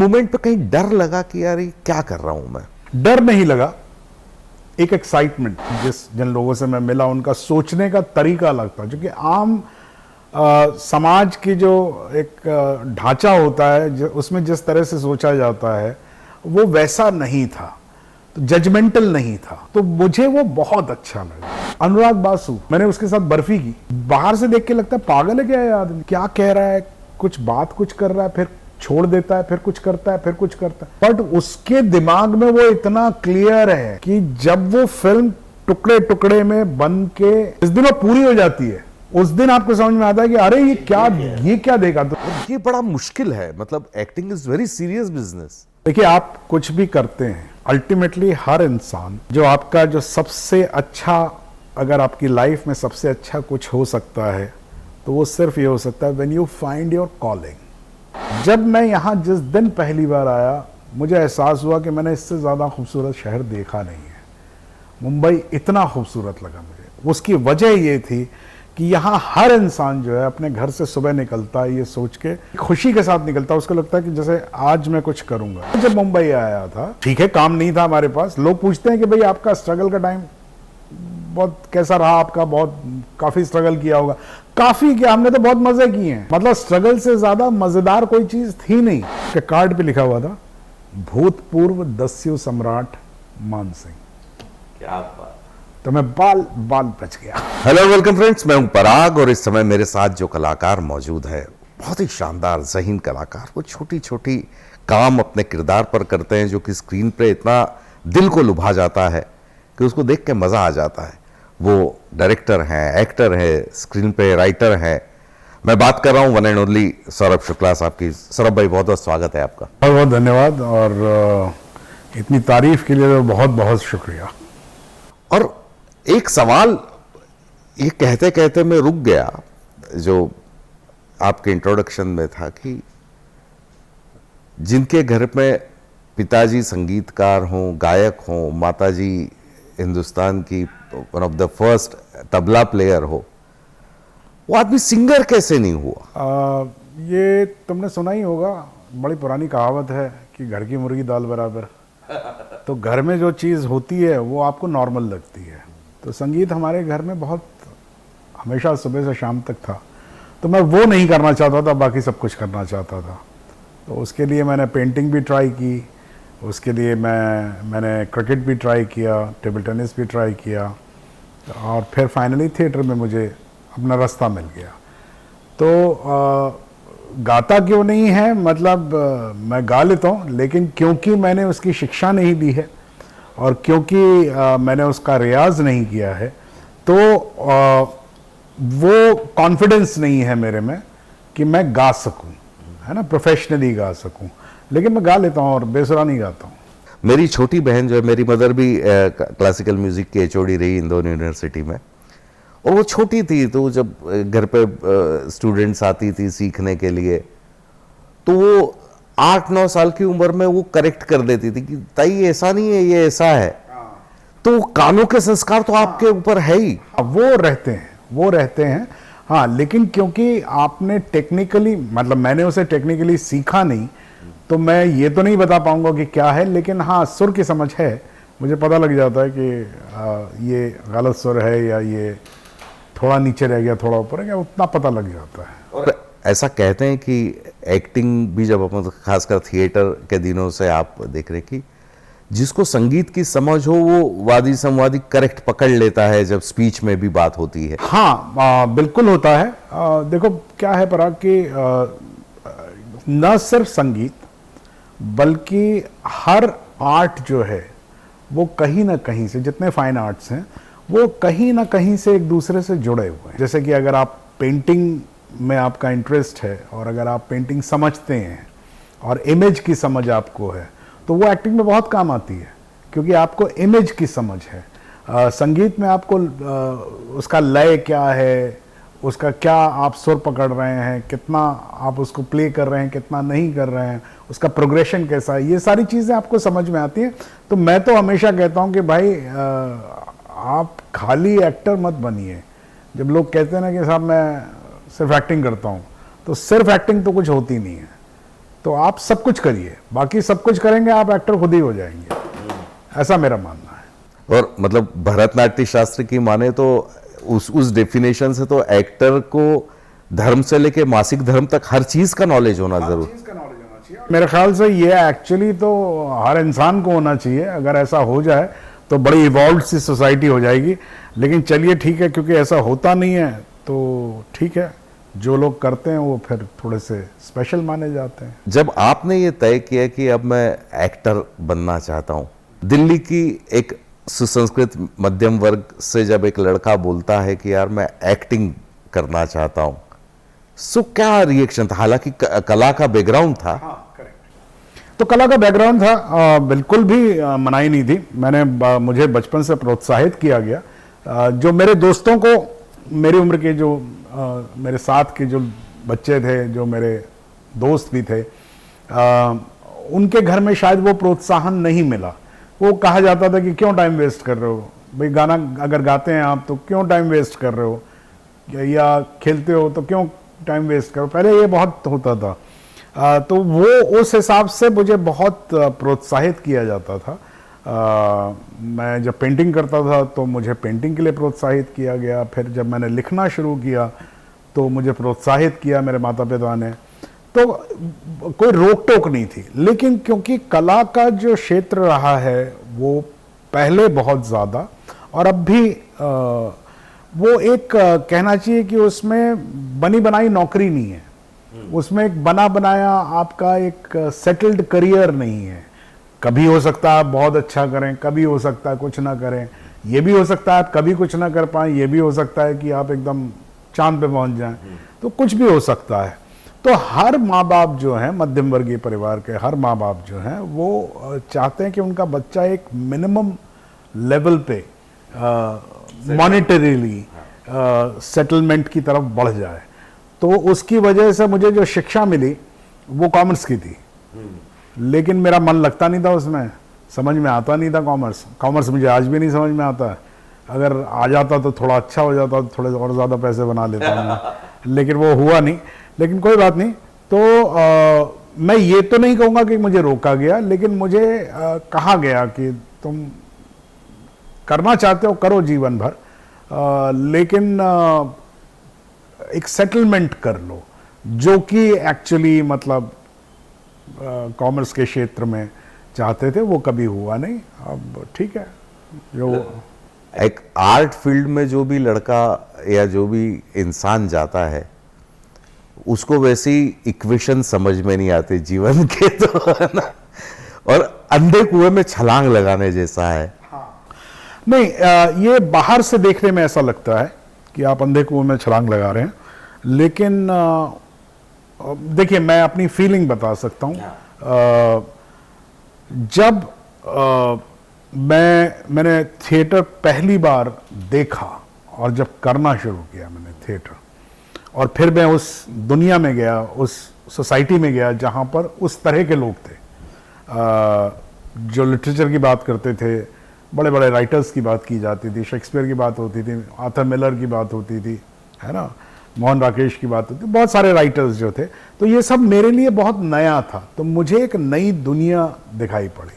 Moment पे कहीं डर लगा कि यार ये क्या कर रहा हूं मैं? डर नहीं लगा, एक एक्साइटमेंट। जिन लोगों से मैं मिला उनका सोचने का तरीका अलग था, क्योंकि आम समाज की जो एक ढांचा होता है उसमें जिस तरह से सोचा जाता है वो वैसा नहीं था, तो जजमेंटल नहीं था। तो मुझे वो बहुत अच्छा लगा। अनुराग बासु, मैंने उसके साथ बर्फी की। बाहर से देख के लगता है पागल है क्या ये आदमी, क्या कह रहा है, कुछ कर रहा है, फिर छोड़ देता है, फिर कुछ करता है, फिर कुछ करता है। बट उसके दिमाग में वो इतना क्लियर है कि जब वो फिल्म टुकड़े टुकड़े में बन के इस दिन वो पूरी हो जाती है, उस दिन आपको समझ में आता है कि अरे ये क्या देखा। तो ये बड़ा मुश्किल है, मतलब acting is very serious business. देखिए, आप कुछ भी करते हैं, अल्टीमेटली हर इंसान जो आपका जो सबसे अच्छा, अगर आपकी लाइफ में सबसे अच्छा कुछ हो सकता है तो वो सिर्फ ये हो सकता है when you find your calling. जब मैं यहाँ जिस दिन पहली बार आया, मुझे एहसास हुआ कि मैंने इससे ज़्यादा खूबसूरत शहर देखा नहीं है। मुंबई इतना खूबसूरत लगा मुझे। उसकी वजह ये थी कि यहाँ हर इंसान जो है अपने घर से सुबह निकलता है ये सोच के, खुशी के साथ निकलता है। उसको लगता है कि जैसे आज मैं कुछ करूंगा। जब मुंबई आया था, ठीक है, काम नहीं था हमारे पास। लोग पूछते हैं कि भाई आपका स्ट्रगल का टाइम बहुत कैसा रहा, आपका बहुत काफी स्ट्रगल किया होगा। काफी क्या, हमने तो बहुत मजे किए हैं। मतलब स्ट्रगल से ज्यादा मजेदार कोई चीज थी नहीं। कि कार्ड पे लिखा हुआ था, भूतपूर्व दस्यु सम्राट मान सिंह। क्या बात। तो मैं बाल बच गया। हेलो, वेलकम फ्रेंड्स, मैं हूं पराग और इस समय मेरे साथ जो कलाकार मौजूद है, बहुत ही शानदार ज़हीन कलाकार। वो छोटी छोटी काम अपने किरदार पर करते हैं जो कि स्क्रीन पे इतना दिल को लुभा जाता है कि उसको देख के मज़ा आ जाता है। वो डायरेक्टर हैं, एक्टर हैं, स्क्रीन पे राइटर हैं। मैं बात कर रहा हूँ one and only Saurabh Shukla साहब की। सौरभ भाई, बहुत बहुत स्वागत है आपका। बहुत बहुत धन्यवाद, और इतनी तारीफ के लिए तो बहुत बहुत शुक्रिया। और एक सवाल ये कहते कहते मैं रुक गया, जो आपके इंट्रोडक्शन में था, कि जिनके घर में पिताजी संगीतकार हों, गायक हों, माताजी हिंदुस्तान की one of the first tabla player हो, वो आदमी सिंगर कैसे नहीं हुआ? ये तुमने सुना ही होगा, बड़ी पुरानी कहावत है कि घर की मुर्गी दाल बराबर। तो घर में जो चीज़ होती है वो आपको नॉर्मल लगती है। तो संगीत हमारे घर में बहुत हमेशा सुबह से शाम तक था। तो मैं वो नहीं करना चाहता था, बाकी सब कुछ करना चाहता था। तो उसके लिए मैंने पेंटिंग भी ट्राई की, उसके लिए मैंने क्रिकेट भी ट्राई किया, टेबल टेनिस भी ट्राई किया, और फिर फाइनली थिएटर में मुझे अपना रास्ता मिल गया। तो गाता क्यों नहीं है, मतलब मैं गा लेता हूँ, लेकिन क्योंकि मैंने उसकी शिक्षा नहीं ली है और क्योंकि मैंने उसका रियाज नहीं किया है, तो वो कॉन्फिडेंस नहीं है मेरे में कि मैं गा सकूं, है ना, प्रोफेशनली गा सकूं। लेकिन मैं गा लेता हूं और बेसुरा नहीं गाता हूं। मेरी छोटी बहन जो है, मेरी मदर भी क्लासिकल म्यूजिक की एचओडी रही इंदौर यूनिवर्सिटी में, और वो छोटी थी, तो जब घर पे स्टूडेंट्स आती थी सीखने के लिए, तो वो 8-9 साल की उम्र में वो करेक्ट कर देती थी कि ताई ऐसा नहीं है, ये ऐसा है। तो कानों के संस्कार तो आपके ऊपर है ही। वो रहते हैं, हाँ। लेकिन क्योंकि आपने टेक्निकली, मतलब मैंने उसे टेक्निकली सीखा नहीं, तो मैं ये तो नहीं बता पाऊंगा कि क्या है। लेकिन हाँ, सुर की समझ है, मुझे पता लग जाता है कि ये गलत सुर है या ये थोड़ा नीचे रह गया, थोड़ा ऊपर है क्या, उतना पता लग जाता है। और ऐसा कहते हैं कि एक्टिंग भी, जब अपन खासकर थिएटर के दिनों से आप देख रहे कि जिसको संगीत की समझ हो वो वादी संवादी करेक्ट पकड़ लेता है जब स्पीच में भी बात होती है। हाँ, बिल्कुल होता है। देखो क्या है पराग, कि न सिर्फ संगीत बल्कि हर आर्ट जो है वो कहीं ना कहीं से, जितने फाइन आर्ट्स हैं वो कहीं ना कहीं से एक दूसरे से जुड़े हुए हैं। जैसे कि अगर आप पेंटिंग में आपका इंटरेस्ट है और अगर आप पेंटिंग समझते हैं और इमेज की समझ आपको है, तो वो एक्टिंग में बहुत काम आती है, क्योंकि आपको इमेज की समझ है। संगीत में आपको उसका लय क्या है, उसका क्या आप सुर पकड़ रहे हैं, कितना आप उसको प्ले कर रहे हैं, कितना नहीं कर रहे हैं, उसका प्रोग्रेशन कैसा है, ये सारी चीज़ें आपको समझ में आती हैं। तो मैं तो हमेशा कहता हूँ कि भाई आप खाली एक्टर मत बनिए। जब लोग कहते हैं ना कि साहब मैं सिर्फ एक्टिंग करता हूँ, तो सिर्फ एक्टिंग तो कुछ होती नहीं है। तो आप सब कुछ करिए, बाकी सब कुछ करेंगे आप एक्टर खुद ही हो जाएंगे, ऐसा मेरा मानना है। और मतलब भरतनाट्य शास्त्र की माने तो उस डेफिनेशन से तो एक्टर को धर्म से लेके मासिक धर्म तक हर चीज का नॉलेज होना जरूर। मेरे ख्याल से ये एक्चुअली तो हर इंसान को होना चाहिए, अगर ऐसा हो जाए तो बड़ी इवॉल्व सी सोसाइटी हो जाएगी। लेकिन चलिए ठीक है, क्योंकि ऐसा होता नहीं है तो ठीक है, जो लोग करते हैं वो फिर थोड़े से स्पेशल माने जाते हैं। जब आपने ये तय किया कि अब मैं एक्टर बनना चाहता हूँ, दिल्ली की एक सुसंस्कृत मध्यम वर्ग से जब एक लड़का बोलता है कि यार मैं एक्टिंग करना चाहता हूँ, सो क्या रिएक्शन था? हालांकि कला का बैकग्राउंड था। तो कला का बैकग्राउंड था, बिल्कुल भी मनाही नहीं थी। मुझे बचपन से प्रोत्साहित किया गया। जो मेरे दोस्तों को, मेरी उम्र के जो मेरे साथ के जो बच्चे थे, जो मेरे दोस्त भी थे, उनके घर में शायद वो प्रोत्साहन नहीं मिला। वो कहा जाता था कि क्यों टाइम वेस्ट कर रहे हो भाई, गाना अगर गाते हैं आप तो क्यों टाइम वेस्ट कर रहे हो, या खेलते हो तो क्यों टाइम वेस्ट करो। पहले ये बहुत होता था। तो वो उस हिसाब से मुझे बहुत प्रोत्साहित किया जाता था। मैं जब पेंटिंग करता था तो मुझे पेंटिंग के लिए प्रोत्साहित किया गया। फिर जब मैंने लिखना शुरू किया तो मुझे प्रोत्साहित किया मेरे माता पिता ने। तो कोई रोक टोक नहीं थी। लेकिन क्योंकि कला का जो क्षेत्र रहा है वो पहले बहुत ज़्यादा, और अब भी वो एक कहना चाहिए कि उसमें बनी बनाई नौकरी नहीं है, उसमें एक बना बनाया आपका एक सेटल्ड करियर नहीं है। कभी हो सकता है आप बहुत अच्छा करें, कभी हो सकता है कुछ ना करें, ये भी हो सकता है आप कभी कुछ ना कर पाएं, ये भी हो सकता है कि आप एकदम चांद पे पहुंच जाएं। तो कुछ भी हो सकता है। तो हर माँ बाप जो हैं, मध्यम वर्गीय परिवार के हर माँ बाप जो हैं, वो चाहते हैं कि उनका बच्चा एक मिनिमम लेवल पे मॉनेटरीली सेटलमेंट की तरफ बढ़ जाए। तो उसकी वजह से मुझे जो शिक्षा मिली वो कॉमर्स की थी। लेकिन मेरा मन लगता नहीं था उसमें, समझ में आता नहीं था कॉमर्स मुझे आज भी नहीं समझ में आता है। अगर आ जाता तो थोड़ा अच्छा हो जाता, तो थोड़े और ज़्यादा पैसे बना लेता हूँ। लेकिन वो हुआ नहीं। लेकिन कोई बात नहीं। तो मैं ये तो नहीं कहूँगा कि मुझे रोका गया, लेकिन मुझे कहा गया कि तुम करना चाहते हो करो जीवन भर, लेकिन एक सेटलमेंट कर लो, जो कि एक्चुअली मतलब कॉमर्स के क्षेत्र में चाहते थे, वो कभी हुआ नहीं। अब ठीक है, जो एक आर्ट फील्ड में जो भी लड़का या जो भी इंसान जाता है उसको वैसी इक्वेशन समझ में नहीं आती जीवन के, तो है ना, और अंधे कुएं में छलांग लगाने जैसा है। नहीं, ये बाहर से देखने में ऐसा लगता है कि आप अंधे कुएं में छलांग लगा रहे हैं। लेकिन देखिए, मैं अपनी फीलिंग बता सकता हूँ। जब मैंने थिएटर पहली बार देखा और जब करना शुरू किया मैंने थिएटर, और फिर मैं उस दुनिया में गया, उस सोसाइटी में गया जहाँ पर उस तरह के लोग थे जो लिटरेचर की बात करते थे, बड़े बड़े राइटर्स की बात की जाती थी, शेक्सपियर की बात होती थी, आर्थर मिलर की बात होती थी, है ना, मोहन राकेश की बात होती, बहुत सारे राइटर्स जो थे। तो ये सब मेरे लिए बहुत नया था। तो मुझे एक नई दुनिया दिखाई पड़ी।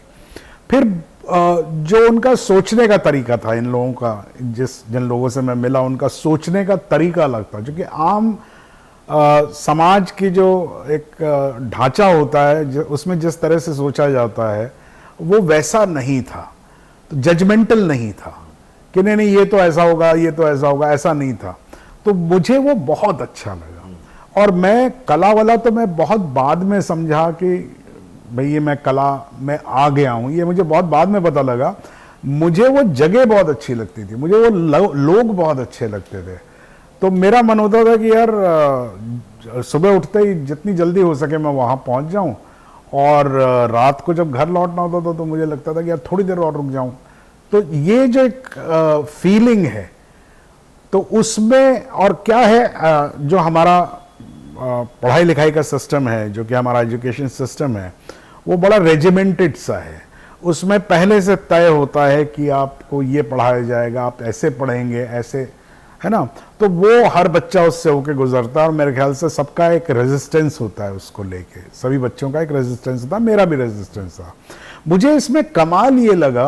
फिर जो उनका सोचने का तरीका था, इन लोगों का, जिन लोगों से मैं मिला, उनका सोचने का तरीका अलग था। जो कि आम समाज की जो एक ढांचा होता है, उसमें जिस तरह से सोचा जाता है, वो वैसा नहीं था। तो जजमेंटल नहीं था कि नहीं नहीं ये तो ऐसा होगा, ये तो ऐसा होगा, ऐसा नहीं था। तो मुझे वो बहुत अच्छा लगा। और मैं कला वाला तो मैं बहुत बाद में समझा कि भाई ये मैं कला में आ गया हूँ, ये मुझे बहुत बाद में पता लगा। मुझे वो जगह बहुत अच्छी लगती थी, मुझे वो लोग बहुत अच्छे लगते थे। तो मेरा मन होता था कि यार सुबह उठते ही जितनी जल्दी हो सके मैं वहाँ पहुँच जाऊँ, और रात को जब घर लौटना होता था तो मुझे लगता था कि यार थोड़ी देर और रुक जाऊँ। तो ये जो एक फीलिंग है, तो उसमें और क्या है, जो हमारा पढ़ाई लिखाई का सिस्टम है, जो कि हमारा एजुकेशन सिस्टम है, वो बड़ा रेजिमेंटेड सा है। उसमें पहले से तय होता है कि आपको ये पढ़ाया जाएगा, आप ऐसे पढ़ेंगे, ऐसे, है ना। तो वो हर बच्चा उससे होके गुजरता है और मेरे ख्याल से सबका एक रेजिस्टेंस होता है उसको लेके, सभी बच्चों का एक रेजिस्टेंस होता है, मेरा भी रेजिस्टेंस था। मुझे इसमें कमाल ये लगा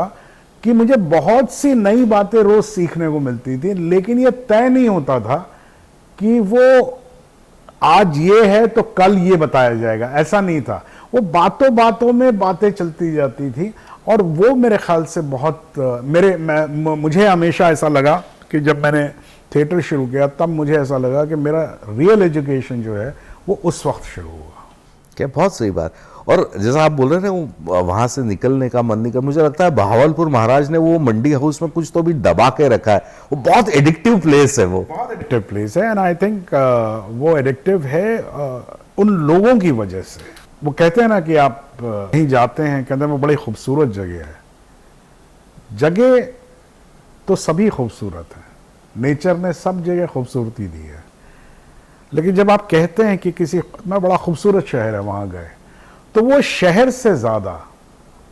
कि मुझे बहुत सी नई बातें रोज सीखने को मिलती थी, लेकिन ये तय नहीं होता था कि वो आज ये है तो कल ये बताया जाएगा, ऐसा नहीं था। वो बातों बातों में बातें चलती जाती थी और वो मेरे ख्याल से बहुत मुझे हमेशा ऐसा लगा कि जब मैंने थिएटर शुरू किया तब मुझे ऐसा लगा कि मेरा रियल एजुकेशन जो है वो उस वक्त शुरू हुआ। क्या बहुत सही बात। और जैसा आप बोल रहे थे वो वहां से निकलने का मन नहीं कर, मुझे लगता है बहावलपुर महाराज ने वो मंडी हाउस में कुछ तो भी दबा के रखा है, वो बहुत एडिक्टिव प्लेस है, वो बहुत एडिक्टिव प्लेस है। एंड आई थिंक वो एडिक्टिव है उन लोगों की वजह से। वो कहते हैं ना कि आप कहीं जाते हैं, कहते हैं वो बड़ी खूबसूरत जगह है। जगह तो सभी खूबसूरत है, नेचर ने सब जगह खूबसूरती दी है, लेकिन जब आप कहते हैं कि किसी में बड़ा खूबसूरत शहर है वहां गए, तो वो शहर से ज्यादा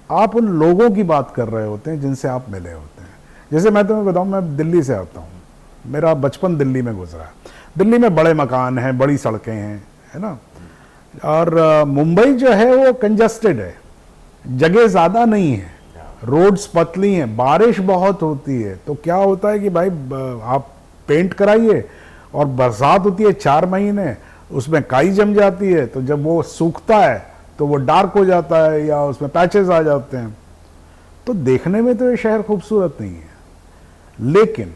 आप उन लोगों की बात कर रहे होते हैं जिनसे आप मिले होते हैं। जैसे मैं तुम्हें बताऊं, मैं दिल्ली से आता हूं, मेरा बचपन दिल्ली में गुजरा। दिल्ली में बड़े मकान हैं, बड़ी सड़कें हैं, है ना। और मुंबई जो है वो कंजस्टेड है, जगह ज्यादा नहीं है, रोड्स पतली हैं, बारिश बहुत होती है। तो क्या होता है कि भाई आप पेंट कराइए और बरसात होती है 4 महीने, उसमें काई जम जाती है, तो जब वो सूखता है तो वो डार्क हो जाता है या उसमें पैचेस आ जाते हैं। तो देखने में तो ये शहर खूबसूरत नहीं है, लेकिन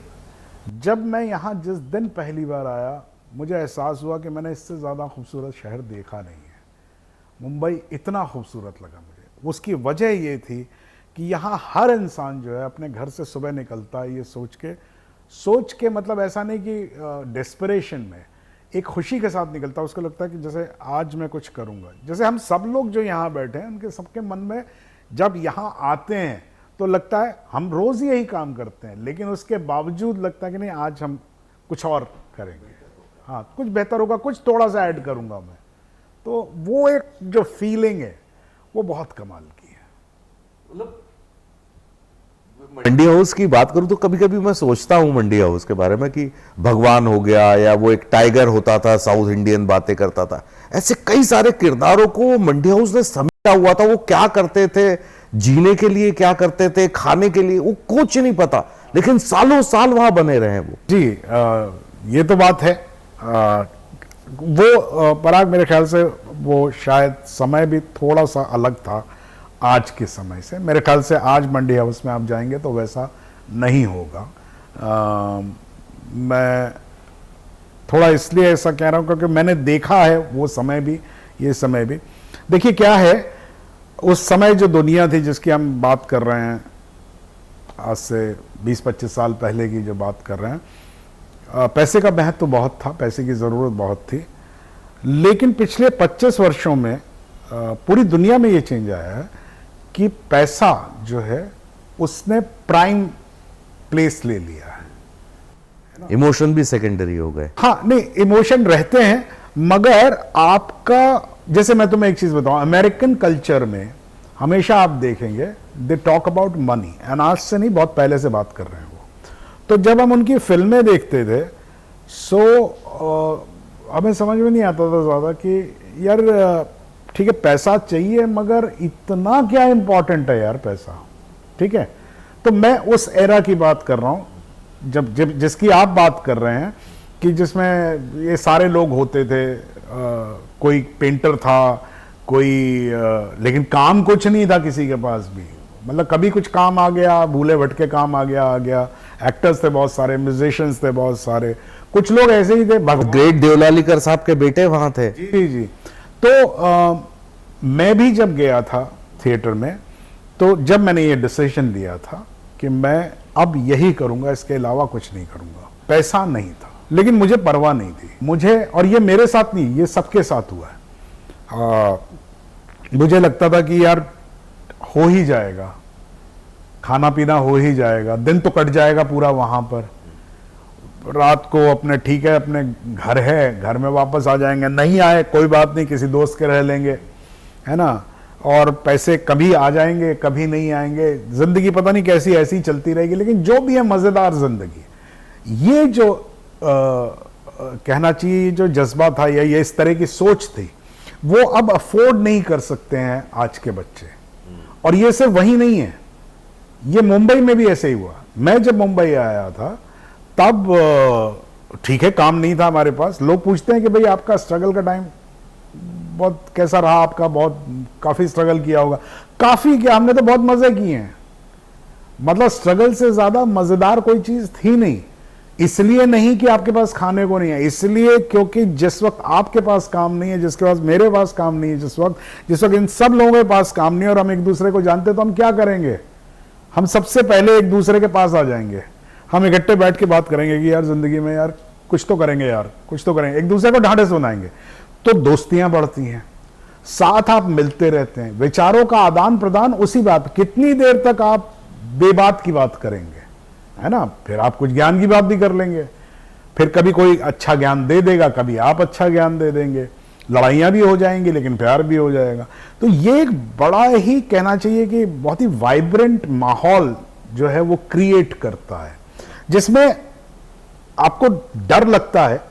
जब मैं यहाँ जिस दिन पहली बार आया, मुझे एहसास हुआ कि मैंने इससे ज़्यादा खूबसूरत शहर देखा नहीं है। मुंबई इतना खूबसूरत लगा मुझे। उसकी वजह ये थी कि यहाँ हर इंसान जो है अपने घर से सुबह निकलता है ये सोच के मतलब ऐसा नहीं कि डेस्परेशन में, एक खुशी के साथ निकलता है। उसको लगता है कि जैसे आज मैं कुछ करूँगा। जैसे हम सब लोग जो यहाँ बैठे हैं, उनके सबके मन में जब यहाँ आते हैं तो लगता है हम रोज़ यही काम करते हैं, लेकिन उसके बावजूद लगता है कि नहीं आज हम कुछ और करेंगे, हाँ कुछ बेहतर होगा, कुछ थोड़ा सा ऐड करूँगा मैं। तो वो एक जो फीलिंग है वो बहुत कमाल की है। मतलब मंडी हाउस की बात करूं तो कभी कभी मैं सोचता हूं मंडी हाउस के बारे में कि भगवान हो गया, या वो एक टाइगर होता था, साउथ इंडियन बातें करता था, ऐसे कई सारे किरदारों को मंडी हाउस ने समेटा हुआ था। वो क्या करते थे, जीने के लिए क्या करते थे, खाने के लिए, वो कुछ नहीं पता, लेकिन सालों साल वहां बने रहे वो। जी ये तो बात है। वो पराग मेरे ख्याल से वो शायद समय भी थोड़ा सा अलग था आज के समय से। मेरे ख्याल से आज मंडी हाउस में आप जाएंगे तो वैसा नहीं होगा। मैं थोड़ा इसलिए ऐसा कह रहा हूँ क्योंकि मैंने देखा है वो समय भी, ये समय भी। देखिए क्या है, उस समय जो दुनिया थी जिसकी हम बात कर रहे हैं, आज से 20-25 साल पहले की जो बात कर रहे हैं, पैसे का महत्व तो बहुत था, पैसे की ज़रूरत बहुत थी। लेकिन पिछले 25 वर्षों में पूरी दुनिया में ये चेंज आया है कि पैसा जो है उसने प्राइम प्लेस ले लिया है। इमोशन भी सेकेंडरी हो गए। हाँ नहीं, इमोशन रहते हैं, मगर आपका, जैसे मैं तुम्हें एक चीज बताऊं, अमेरिकन कल्चर में हमेशा आप देखेंगे they talk about money, and आज से नहीं बहुत पहले से बात कर रहे हैं वो। तो जब हम उनकी फिल्में देखते थे हमें समझ में नहीं आता था ज्यादा कि यार ठीक है पैसा चाहिए, मगर इतना क्या इंपॉर्टेंट है यार पैसा, ठीक है। तो मैं उस एरा की बात कर रहा हूं जब जिसकी आप बात कर रहे हैं कि जिसमें ये सारे लोग होते थे। कोई पेंटर था, कोई लेकिन काम कुछ नहीं था किसी के पास भी, मतलब कभी कुछ काम आ गया, भूले भटके काम आ गया। एक्टर्स थे बहुत सारे, म्यूजिशियंस थे बहुत सारे, कुछ लोग ऐसे ही थे। ग्रेट देवलालीकर साहब के बेटे वहां थे। जी। तो मैं भी जब गया था थिएटर में, तो जब मैंने ये डिसीजन लिया था कि मैं अब यही करूंगा, इसके अलावा कुछ नहीं करूंगा। पैसा नहीं था, लेकिन मुझे परवाह नहीं थी मुझे, और ये मेरे साथ नहीं, ये सबके साथ हुआ है। मुझे लगता था कि यार हो ही जाएगा, खाना पीना हो ही जाएगा, दिन तो कट जाएगा पूरा वहां पर, रात को अपने ठीक है अपने घर है, घर में वापस आ जाएंगे, नहीं आए कोई बात नहीं, किसी दोस्त के रह लेंगे, है ना, और पैसे कभी आ जाएंगे कभी नहीं आएंगे, जिंदगी पता नहीं कैसी ऐसी चलती रहेगी, लेकिन जो भी है मजेदार जिंदगी। ये जो कहना चाहिए जो जज्बा था या ये इस तरह की सोच थी, वो अब अफोर्ड नहीं कर सकते हैं आज के बच्चे। और ये सिर्फ वही नहीं है, ये मुंबई में भी ऐसे ही हुआ। मैं जब मुंबई आया था तब ठीक है, काम नहीं था हमारे पास। लोग पूछते हैं कि भाई आपका स्ट्रगल का टाइम बहुत कैसा रहा आपका, बहुत काफी स्ट्रगल किया होगा। काफी क्या, हमने तो बहुत मजे किए हैं। मतलब स्ट्रगल से ज्यादा मजेदार कोई चीज थी नहीं। इसलिए नहीं कि आपके पास खाने को नहीं है, इसलिए क्योंकि जिस वक्त आपके पास काम नहीं है, जिसके पास मेरे पास काम नहीं है, जिस वक्त इन सब लोगों के पास काम नहीं है और हम एक दूसरे को जानते, तो हम क्या करेंगे? हम सबसे पहले एक दूसरे के पास आ जाएंगे। हम इकट्ठे बैठ के बात करेंगे कि यार जिंदगी में यार कुछ तो करेंगे, यार कुछ तो करेंगे, एक दूसरे को ढांढस बनाएंगे। तो दोस्तियां बढ़ती हैं, साथ आप मिलते रहते हैं, विचारों का आदान प्रदान। उसी बात, कितनी देर तक आप बेबात की बात करेंगे, है ना? फिर आप कुछ ज्ञान की बात भी कर लेंगे। फिर कभी कोई अच्छा ज्ञान दे देगा, कभी आप अच्छा ज्ञान दे देंगे। लड़ाइयां भी हो जाएंगी लेकिन प्यार भी हो जाएगा। तो ये एक बड़ा ही, कहना चाहिए कि बहुत ही वाइब्रेंट माहौल जो है वो क्रिएट करता है, जिसमें आपको डर लगता है,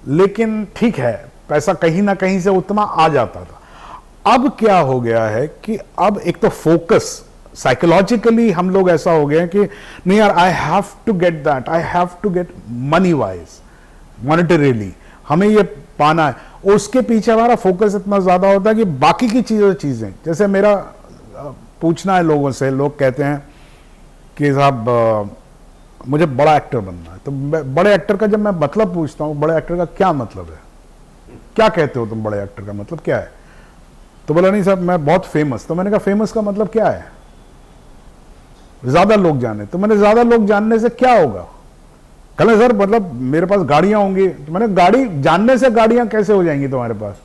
लेकिन ठीक है, पैसा कहीं ना कहीं से उतना आ जाता था। अब क्या हो गया है कि अब एक तो फोकस, साइकोलॉजिकली हम लोग ऐसा हो गए हैं कि नहीं यार, I have to get that, I have to get money wise, monetarily हमें ये पाना है। उसके पीछे हमारा फोकस इतना ज्यादा होता है कि बाकी की चीजें, जैसे मेरा पूछना है लोगों से, लोग कहते हैं कि साहब मुझे बड़ा एक्टर बनना है। तो बड़े एक्टर का जब मैं मतलब पूछता हूं, बड़े एक्टर का क्या मतलब है, क्या कहते हो तुम बड़े एक्टर का मतलब क्या है? तो बोला नहीं साहब मैं बहुत फेमस। तो मैंने कहा फेमस का मतलब क्या है? ज्यादा लोग जाने। तो मैंने ज्यादा लोग जानने से क्या होगा? कहले सर मतलब मेरे पास गाड़ियां होंगी। तो मैंने गाड़ी जानने से गाड़ियां कैसे हो जाएंगी तुम्हारे पास?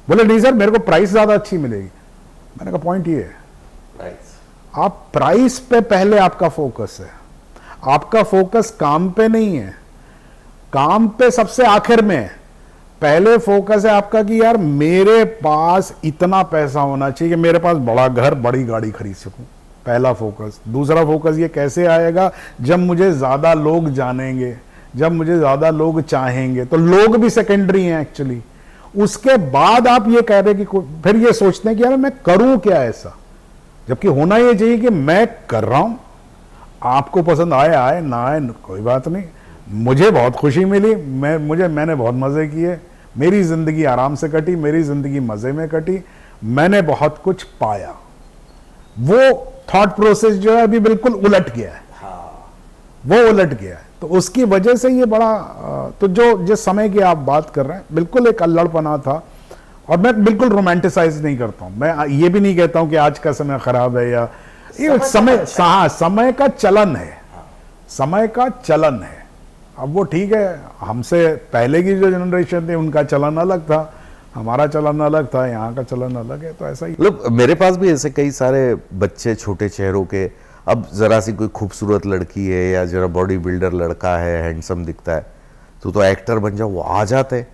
बोले नहीं सर मेरे को प्राइस ज्यादा अच्छी मिलेगी। मैंने कहा पॉइंट ये है, आप प्राइस पे पहले आपका फोकस है, आपका फोकस काम पे नहीं है, काम पे सबसे आखिर में है। पहले फोकस है आपका कि यार मेरे पास इतना पैसा होना चाहिए कि मेरे पास बड़ा घर, बड़ी गाड़ी खरीद सकूं। पहला फोकस। दूसरा फोकस ये कैसे आएगा? जब मुझे ज्यादा लोग जानेंगे, जब मुझे ज्यादा लोग चाहेंगे। तो लोग भी सेकेंडरी हैं एक्चुअली। उसके बाद आप ये कह रहे कि फिर ये सोचते हैं कि यार मैं करूं क्या ऐसा, जबकि होना ये चाहिए कि मैं कर रहा हूं, आपको पसंद आए आए ना आए कोई बात नहीं, मुझे बहुत खुशी मिली, मैंने बहुत मजे किए, मेरी जिंदगी आराम से कटी, मेरी जिंदगी मजे में कटी, मैंने बहुत कुछ पाया। वो थॉट प्रोसेस जो है अभी बिल्कुल उलट गया है। वो उलट गया है। तो उसकी वजह से ये बड़ा तो जो जिस समय की आप बात कर रहे हैं, बिल्कुल एक अल्लड़पना था। और मैं बिल्कुल रोमांटिसाइज नहीं करता हूं, मैं ये भी नहीं कहता हूं कि आज का समय खराब है, या ये समय का चलन है, समय का चलन है। अब वो ठीक है, हमसे पहले की जो जनरेशन थी उनका चलन अलग था, हमारा चलन अलग था, यहाँ का चलन अलग है। तो ऐसा ही मतलब मेरे पास भी ऐसे कई सारे बच्चे छोटे चेहरों के, अब जरा सी कोई खूबसूरत लड़की है या जरा बॉडी बिल्डर लड़का है, हैंडसम दिखता है, तो एक्टर बन जाओ, वो आ जाते हैं।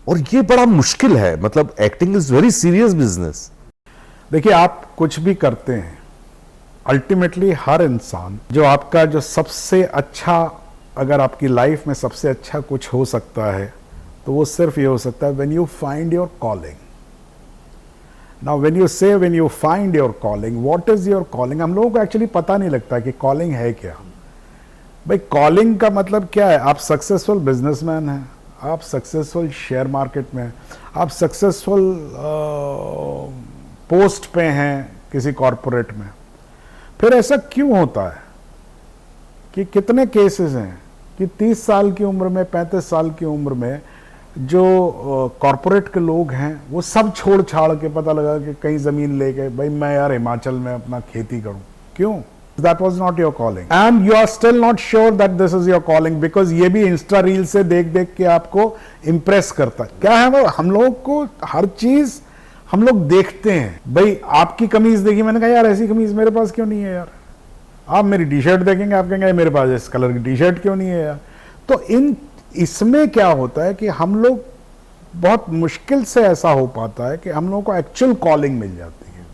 और ये बड़ा मुश्किल है, मतलब acting is very serious business. देखिए, आप कुछ भी करते हैं, अल्टीमेटली हर इंसान जो आपका जो सबसे अच्छा, अगर आपकी लाइफ में सबसे अच्छा कुछ हो सकता है तो वो सिर्फ ये हो सकता है when you find your calling. Now when you say when you find your calling, what is your calling? हम लोगों को एक्चुअली पता नहीं लगता कि कॉलिंग है क्या। भाई कॉलिंग का मतलब क्या है? आप सक्सेसफुल बिजनेसमैन हैं, आप सक्सेसफुल शेयर मार्केट में हैं, आप सक्सेसफुल पोस्ट पे हैं किसी कॉरपोरेट में। फिर ऐसा क्यों होता है कि कितने केसेस हैं कि 30 साल की उम्र में, 35 साल की उम्र में जो कॉरपोरेट के लोग हैं वो सब छोड़ छाड़ के, पता लगा कि कहीं जमीन लेके, भाई मैं यार हिमाचल में अपना खेती करूं। क्यों? That was not your calling and you are still not sure that this is your calling, because ये भी इंस्टा रील से देख देख के आपको इंप्रेस करता है। क्या है वो? हम लोग को हर चीज हम लोग देखते हैं। भाई आपकी कमीज देखी, मैंने कहा यार ऐसी कमीज मेरे पास क्यों नहीं है यार। आप मेरी टी शर्ट देखेंगे, आप कहेंगे मेरे पास इस कलर की टी शर्ट क्यों नहीं है यार। तो इसमें क्या होता है कि हम लोग बहुत मुश्किल से ऐसा हो पाता है कि हम लोगों को एक्चुअल कॉलिंग मिल जाती है,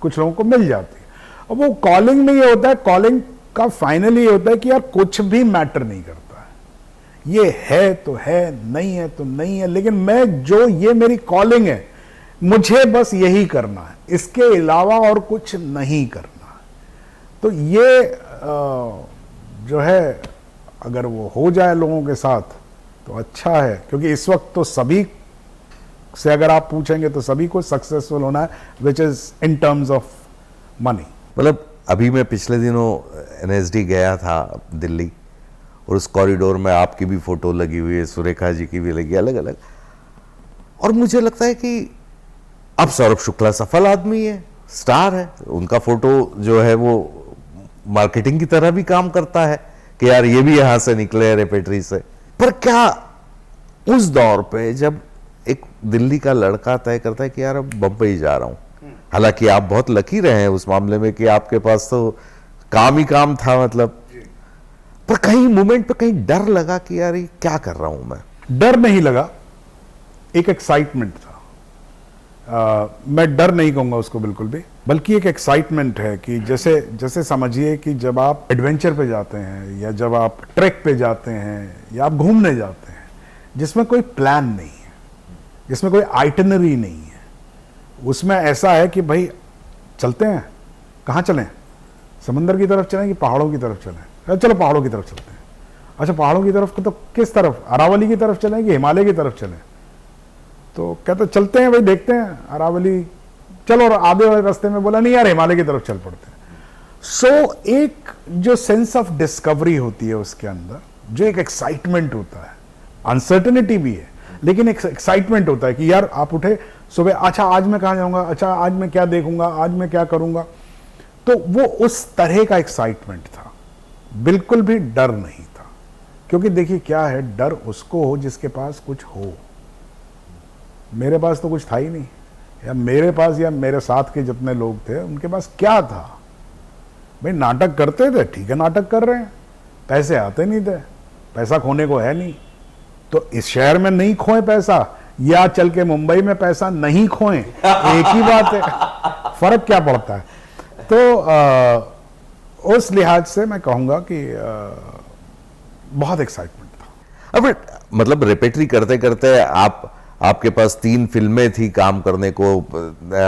कुछ लोगों को मिल जाती है। और वो कॉलिंग में ये होता है, कॉलिंग का फाइनली ये होता है कि यार कुछ भी मैटर नहीं करता है, ये है तो है, नहीं है तो नहीं है, लेकिन मैं जो ये मेरी कॉलिंग है, मुझे बस यही करना है, इसके अलावा और कुछ नहीं करना है। तो ये जो है अगर वो हो जाए लोगों के साथ तो अच्छा है, क्योंकि इस वक्त तो सभी से अगर आप पूछेंगे तो सभी को सक्सेसफुल होना है, which is in terms of money. मतलब अभी मैं पिछले दिनों एनएसडी गया था दिल्ली, और उस कॉरिडोर में आपकी भी फोटो लगी हुई है, सुरेखा जी की भी लगी, अलग अलग। और मुझे लगता है कि अब सौरभ शुक्ला सफल आदमी है, स्टार है, उनका फोटो जो है वो मार्केटिंग की तरह भी काम करता है कि यार ये भी यहां से निकले हैं रेपेट्री से। पर क्या उस दौर पे जब एक दिल्ली का लड़का तय करता है कि यार अब बम्बई जा रहा हूं, हालांकि आप बहुत लकी रहे हैं उस मामले में कि आपके पास तो काम ही काम था, मतलब, पर कहीं मोमेंट पे कहीं डर लगा कि यार ये क्या कर रहा हूं मैं? डर नहीं लगा, एक एक्साइटमेंट था। मैं डर नहीं कहूंगा उसको बिल्कुल भी, बल्कि एक एक्साइटमेंट है कि जैसे जैसे समझिए कि जब आप एडवेंचर पे जाते हैं या जब आप ट्रैक पे जाते हैं या आप घूमने जाते हैं जिसमें कोई प्लान नहीं है, जिसमें कोई आइटनरी नहीं है, उसमें ऐसा है कि भाई चलते हैं, कहाँ चलें, समंदर की तरफ चलें कि पहाड़ों की तरफ चलें? चलो पहाड़ों की तरफ चलते हैं। अच्छा पहाड़ों की तरफ तो किस तरफ, अरावली की तरफ चलें कि हिमालय की तरफ चलें? तो कहते चलते हैं भाई, देखते हैं अरावली, चलो, और आधे वाले रास्ते में बोला नहीं यार हिमालय की तरफ चल पड़ते हैं। सो एक जो सेंस ऑफ डिस्कवरी होती है उसके अंदर, जो एक एक्साइटमेंट होता है, अनसर्टेनिटी भी है लेकिन एक एक्साइटमेंट होता है कि यार आप उठे सुबह, अच्छा आज मैं कहाँ जाऊंगा, अच्छा आज मैं क्या देखूंगा, आज मैं क्या करूंगा, तो वो उस तरह का एक्साइटमेंट था, बिल्कुल भी डर नहीं था। क्योंकि देखिए क्या है, डर उसको हो जिसके पास कुछ हो। मेरे पास तो कुछ था ही नहीं, या मेरे पास या मेरे साथ के जितने लोग थे उनके पास क्या था? भाई नाटक करते थे, ठीक है नाटक कर रहे हैं, पैसे आते नहीं थे, पैसा खोने को है नहीं, तो इस शहर में नहीं खोए पैसा या चल के मुंबई में पैसा नहीं खोए, एक ही बात है, फर्क क्या पड़ता है? तो उस लिहाज से मैं कहूंगा कि बहुत एक्साइटमेंट था। अब मतलब रेपेट्री करते करते आपके पास 3 फिल्में थी काम करने को,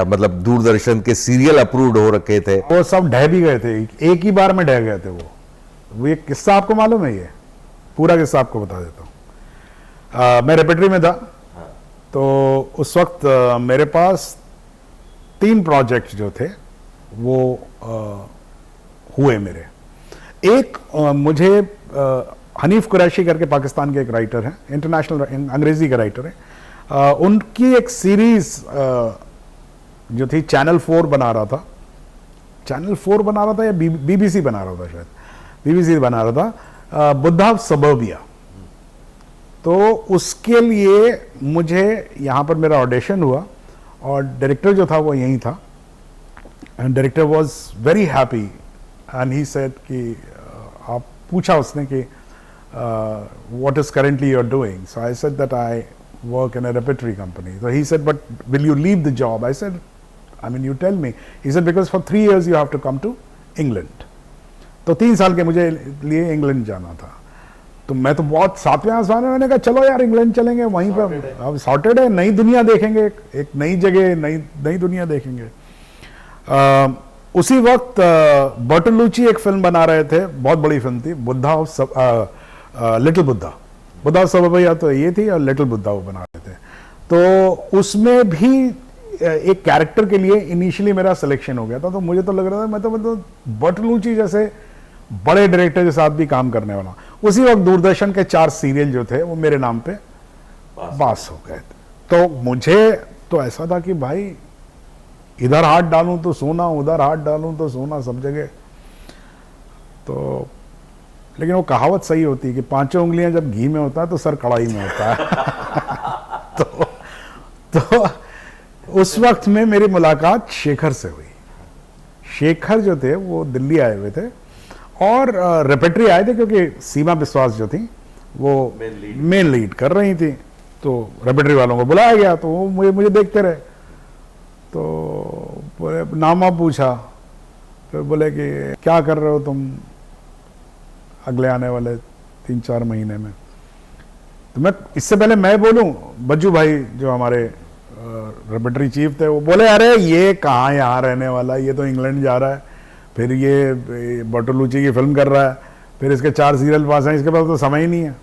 मतलब दूरदर्शन के सीरियल अप्रूव्ड हो रखे थे, वो सब ढह भी गए थे, एक ही बार में ढह गए थे। वो ये किस्सा आपको मालूम है? ये पूरा किस्सा आपको बता देता हूँ। मैं रेपेट्री में था, तो उस वक्त मेरे पास 3 प्रोजेक्ट जो थे वो हुए मेरे। एक मुझे हनीफ कुरैशी करके पाकिस्तान के एक राइटर हैं, इंटरनेशनल अंग्रेजी के राइटर हैं, उनकी एक सीरीज जो थी चैनल 4 बना रहा था, चैनल 4 बना रहा था या बीबीसी बना रहा था, शायद बीबीसी बना रहा था, बुद्धा ऑफ सबर्बिया। तो उसके लिए मुझे यहाँ पर मेरा ऑडिशन हुआ और डायरेक्टर जो था वो यहीं था, and director was very happy and he said कि आप पूछा उसने कि what is currently you are doing, so I said that I work in a repertory company. So he said, but will you leave the job? I said, I mean, you tell me. He said, because for 3 years you have to come to England. तो 3 साल के मुझे लिए England जाना था। तो मैं तो बहुत 7वें आसमान में, मैंने कहा चलो यार इंग्लैंड चलेंगे, वहीं पर अब सॉर्टेड है, नई दुनिया देखेंगे, एक नई जगह, नई दुनिया देखेंगे। उसी वक्त बर्टोलुची एक फिल्म बना रहे थे, बहुत बड़ी फिल्म थी, बुद्धा लिटिल बुद्धा, बुद्धा सबर्बिया तो ये थी और लिटिल बुद्धा वो बना रहे थे। तो उसमें भी एक कैरेक्टर के लिए इनिशियली मेरा सिलेक्शन हो गया था। तो मुझे तो लग रहा था मैं तो बर्टोलुची जैसे बड़े डायरेक्टर के साथ भी काम करने वाला। उसी वक्त दूरदर्शन के 4 सीरियल जो थे वो मेरे नाम पे पास हो गए थे। तो मुझे तो ऐसा था कि भाई इधर हाथ डालूं तो सोना, उधर हाथ डालूं तो सोना, सब जगह। तो लेकिन वो कहावत सही होती है कि 5 उंगलियां जब घी में होता है तो सर कढ़ाई में होता है। तो उस वक्त में मेरी मुलाकात शेखर से हुई। शेखर जो थे वो दिल्ली आए हुए थे और रेपेट्री आए थे, क्योंकि सीमा बिस्वास जो थी वो मेन लीड कर रही थी। तो रेपेट्री वालों को बुलाया गया, तो वो मुझे देखते रहे। तो बोले नामा पूछा, फिर बोले कि क्या कर रहे हो तुम अगले आने वाले 3-4 महीने में? तो मैं इससे पहले मैं बोलूं, बज्जू भाई जो हमारे रेपेटरी चीफ थे, वो बोले अरे ये कहाँ यहाँ रहने वाला है, ये तो इंग्लैंड जा रहा है, फिर ये बर्टोलुची की फिल्म कर रहा है, फिर इसके 4 सीरियल पास हैं, इसके पास तो समय ही नहीं है।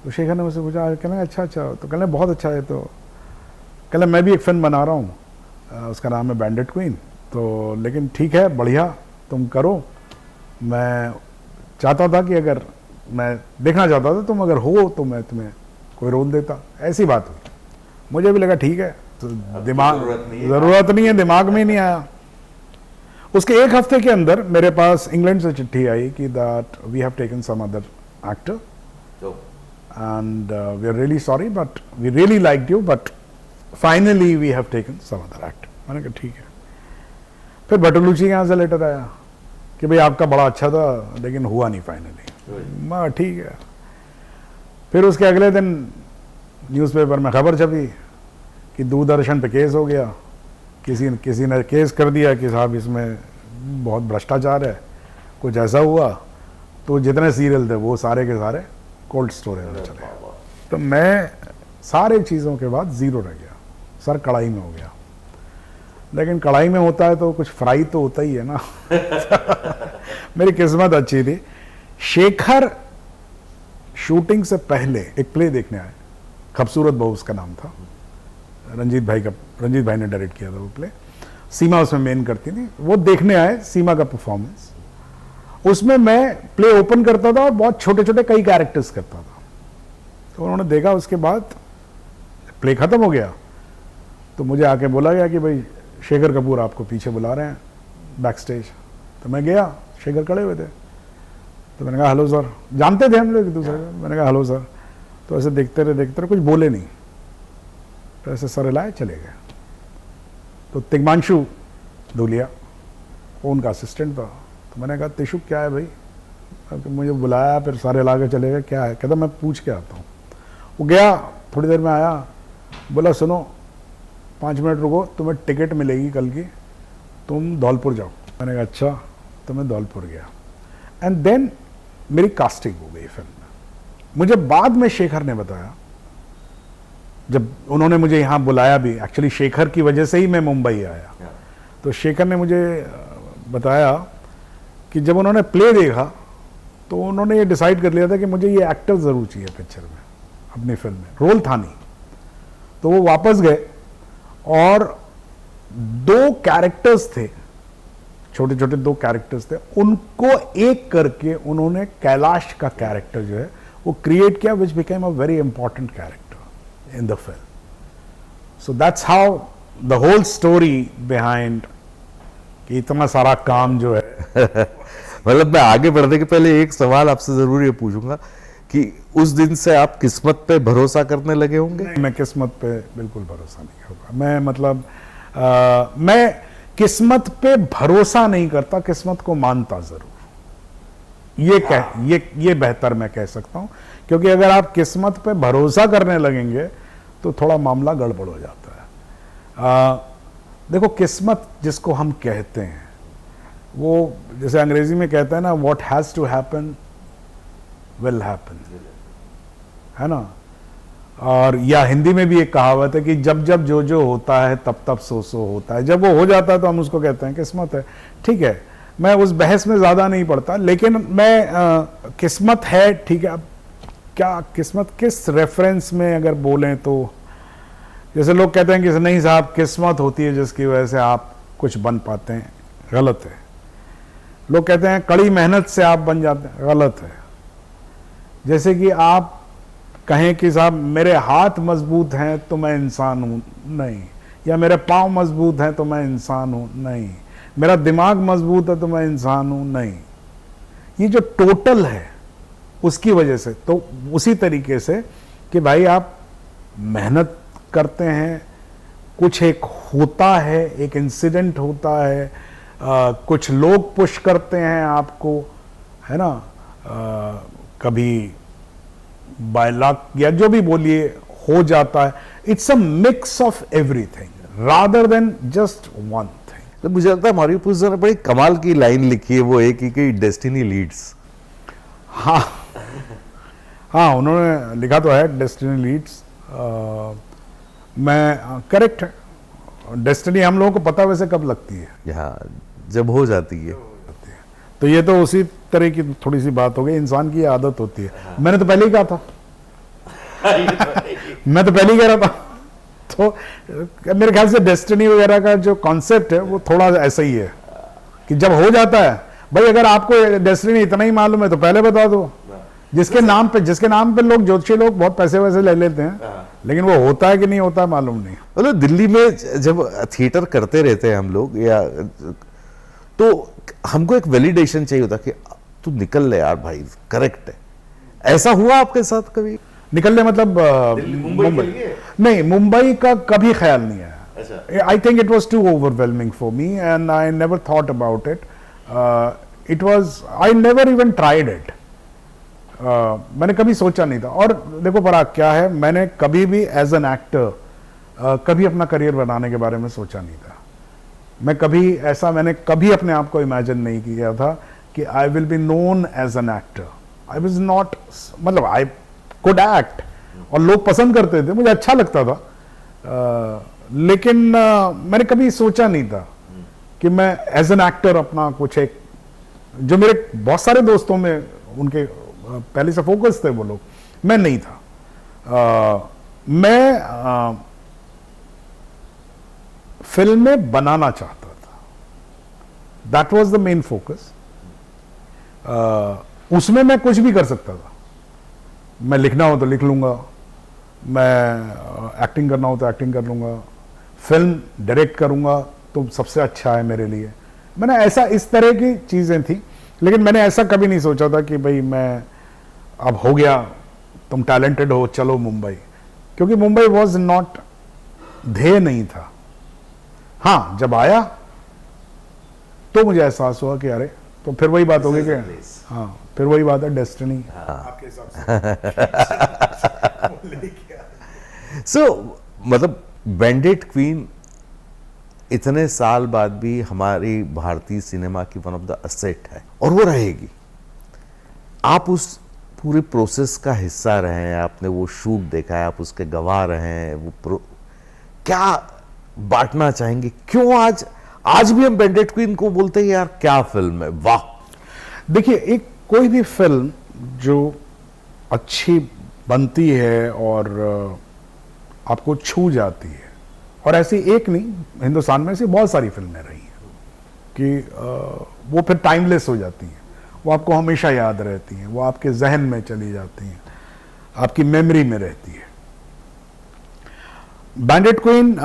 तो शेखर ने मुझसे पूछा, कहना अच्छा अच्छा, तो कहना बहुत अच्छा है, तो कहना मैं भी एक फिल्म बना रहा हूँ, उसका नाम है बैंडेड क्वीन, तो लेकिन ठीक है बढ़िया तुम करो, मैं चाहता था कि अगर मैं देखना चाहता था तुम अगर हो तो मैं तुम्हें कोई रोल देता। ऐसी बात हुई, मुझे भी लगा ठीक है, तो दिमाग ज़रूरत नहीं है, दिमाग में ही नहीं आया। उसके एक हफ्ते के अंदर मेरे पास इंग्लैंड से चिट्ठी आई कि that we have taken some other actor and we are really sorry but we really liked you but finally we have taken some other actor. मैंने कहा ठीक है। फिर बर्टोलुची के यहाँ से लेटर आया कि भाई आपका बड़ा अच्छा था लेकिन हुआ नहीं फाइनली। मैं ठीक है। फिर उसके अगले दिन न्यूज़पेपर में खबर छपी कि दूरदर्शन पे केस हो गया, किसी ने केस कर दिया कि साहब इसमें बहुत भ्रष्टाचार है, कुछ ऐसा हुआ। तो जितने सीरियल थे वो सारे के सारे कोल्ड स्टोरेज में चले गए। तो मैं सारे चीज़ों के बाद ज़ीरो रह गया, सर कढ़ाई में हो गया। लेकिन कढ़ाई में होता है तो कुछ फ्राई तो होता ही है ना। मेरी किस्मत अच्छी थी। शेखर शूटिंग से पहले एक प्ले देखने आए, खूबसूरत बहू उसका नाम था, रंजीत भाई ने डायरेक्ट किया था वो प्ले, सीमा उसमें मेन करती थी। वो देखने आए सीमा का परफॉर्मेंस। उसमें मैं प्ले ओपन करता था और बहुत छोटे छोटे कई कैरेक्टर्स करता था। तो उन्होंने देखा, उसके बाद प्ले खत्म हो गया तो मुझे आके बोला गया कि भाई शेखर कपूर आपको पीछे बुला रहे हैं बैक स्टेज। तो मैं गया, शेखर खड़े हुए थे। तो मैंने कहा हेलो सर, जानते थे हम लोग एक दूसरे को। मैंने कहा हेलो सर। तो ऐसे देखते रहे कुछ बोले नहीं, तो ऐसे सर हिलाए चले गए। तो तिग्मांशु धूलिया वो उनका असिस्टेंट था। तो मैंने कहा तिशु क्या है भाई, तो मुझे बुलाया, फिर सारे ला के चले गए, क्या है? कहता मैं पूछ के आता हूँ। वो गया, थोड़ी देर में आया, बोला सुनो 5 मिनट रुको, तुम्हें टिकट मिलेगी कल की, तुम धौलपुर जाओ। मैंने कहा अच्छा। तो मैं धौलपुर गया एंड देन मेरी कास्टिंग हो गई फिल्म में। मुझे बाद में शेखर ने बताया, जब उन्होंने मुझे यहाँ बुलाया भी, एक्चुअली शेखर की वजह से ही मैं मुंबई आया। तो शेखर ने मुझे बताया कि जब उन्होंने प्ले देखा तो उन्होंने ये डिसाइड कर लिया था कि मुझे ये एक्टर ज़रूर चाहिए पिक्चर में, अपनी फिल्म में। रोल था नहीं। तो वो वापस गए और 2 कैरेक्टर्स थे, छोटे छोटे 2 कैरेक्टर्स थे, उनको एक करके उन्होंने कैलाश का कैरेक्टर जो है वो क्रिएट किया, which became a very important character in the film. So that's how the whole story behind कि इतना सारा काम जो है। मतलब मैं आगे बढ़ने के पहले एक सवाल आपसे जरूर ये पूछूंगा कि उस दिन से आप किस्मत पे भरोसा करने लगे होंगे? नहीं, मैं किस्मत पे बिल्कुल भरोसा नहीं होगा। मैं मतलब मैं किस्मत पे भरोसा नहीं करता, किस्मत को मानता जरूर। ये बेहतर मैं कह सकता हूं, क्योंकि अगर आप किस्मत पे भरोसा करने लगेंगे तो थोड़ा मामला गड़बड़ हो जाता है। देखो, किस्मत जिसको हम कहते हैं, वो जैसे अंग्रेजी में कहते हैं ना, what has to happen will happen, है ना। और या हिंदी में भी एक कहावत है कि जब जब जो जो होता है तब तब सो सो होता है। जब वो हो जाता है तो हम उसको कहते हैं किस्मत है। ठीक है, मैं उस बहस में ज़्यादा नहीं पड़ता, लेकिन मैं किस्मत है, ठीक है। अब क्या किस्मत किस रेफरेंस में अगर बोलें तो, जैसे लोग कहते हैं कि नहीं साहब किस्मत होती है जिसकी वजह से आप कुछ बन पाते हैं, गलत है। लोग कहते हैं कड़ी मेहनत से आप बन जाते हैं, गलत है। जैसे कि आप कहें कि साहब मेरे हाथ मजबूत हैं तो मैं इंसान हूं, नहीं। या मेरे पाँव मजबूत हैं तो मैं इंसान हूं, नहीं। मेरा दिमाग मजबूत है तो मैं इंसान हूं, नहीं। ये जो टोटल है उसकी वजह से, तो उसी तरीके से कि भाई आप मेहनत करते हैं, कुछ एक होता है, एक इंसिडेंट होता है, कुछ लोग पुश करते हैं आपको, है ना, कभी बाय लक या जो भी बोलिए हो जाता है। It's a mix of everything rather than just one thing. तो मुझे लगता है मौर्य पुरुष ने बड़ी कमाल की लाइन लिखी है, वो एक ही कि डेस्टिनी लीड्स। हाँ, हाँ, उन्होंने लिखा तो है डेस्टिनी लीड्स। मैं करेक्ट है, डेस्टिनी हम लोगों को पता वैसे कब लगती है, यहाँ जब हो जाती है। तो ये तो उसी तरह की थोड़ी सी बात हो गई, इंसान की ये आदत होती है। मैंने तो पहले ही कहा था मैं तो पहले ही कह रहा था। तो मेरे ख्याल से डेस्टिनी वगैरह का जो कॉन्सेप्ट है वो थोड़ा ऐसा ही है कि जब हो जाता है, भाई अगर आपको डेस्टिनी इतना ही मालूम है तो पहले बता दो। जिसके नाम पे लोग ज्योतिषी लोग बहुत पैसे वैसे ले लेते हैं, लेकिन वो होता है कि नहीं होता है मालूम नहीं। मतलब दिल्ली में जब थिएटर करते रहते हैं हम लोग, या तो हमको एक वैलिडेशन चाहिए होता कि तू निकल ले यार भाई, करेक्ट है। ऐसा हुआ आपके साथ कभी? निकलने मतलब मुंबई नहीं, मुंबई का कभी ख्याल नहीं आया। I think it was too overwhelming for me and I never thought about it. It was, I never even tried it. मैंने कभी सोचा नहीं था। और देखो पराग क्या है, मैंने कभी भी एज एन एक्टर कभी अपना करियर बनाने के बारे में सोचा नहीं था। मैंने कभी अपने आप को इमेजिन नहीं किया था कि I will be known as an actor. I was not, मतलब आई कुड एक्ट और लोग पसंद करते थे, मुझे अच्छा लगता था, लेकिन मैंने कभी सोचा नहीं था कि मैं एज एन एक्टर अपना कुछ एक, जो मेरे बहुत सारे दोस्तों में उनके पहले से फोकस थे वो लोग, मैं नहीं था। मैं फिल्में बनाना चाहता था, that was the main focus. उसमें मैं कुछ भी कर सकता था। मैं लिखना हो तो लिख लूंगा, मैं एक्टिंग करना हो तो एक्टिंग कर लूंगा, फिल्म डायरेक्ट करूंगा तो सबसे अच्छा है मेरे लिए। मैंने ऐसा, इस तरह की चीजें थी, लेकिन मैंने ऐसा कभी नहीं सोचा था कि भाई मैं अब हो गया, तुम टैलेंटेड हो, चलो मुंबई। क्योंकि मुंबई वॉज नॉट, ध्येय नहीं था। हाँ, जब आया तो मुझे एहसास हुआ कि अरे, तो फिर वही बात हो गई कि हाँ, फिर वही बात है, डेस्टिनी आपके हिसाब से। सो मतलब बैंडिट क्वीन इतने साल बाद भी हमारी भारतीय सिनेमा की वन ऑफ द असेट है, और वो रहेगी। आप उस पूरे प्रोसेस का हिस्सा रहे हैं, आपने वो शूट देखा है, आप उसके गवाह रहे हैं, वो क्या बांटना चाहेंगे? क्यों आज भी हम बैंडिट क्वीन को बोलते हैं यार क्या फिल्म है, वाह। देखिए, एक कोई भी फिल्म जो अच्छी बनती है और आपको छू जाती है, और ऐसी एक नहीं, हिंदुस्तान में ऐसी बहुत सारी फिल्में रही हैं कि वो फिर टाइमलेस हो जाती हैं, वो आपको हमेशा याद रहती हैं, वो आपके जहन में चली जाती हैं, आपकी मेमोरी में रहती है। बैंडिट क्वीन,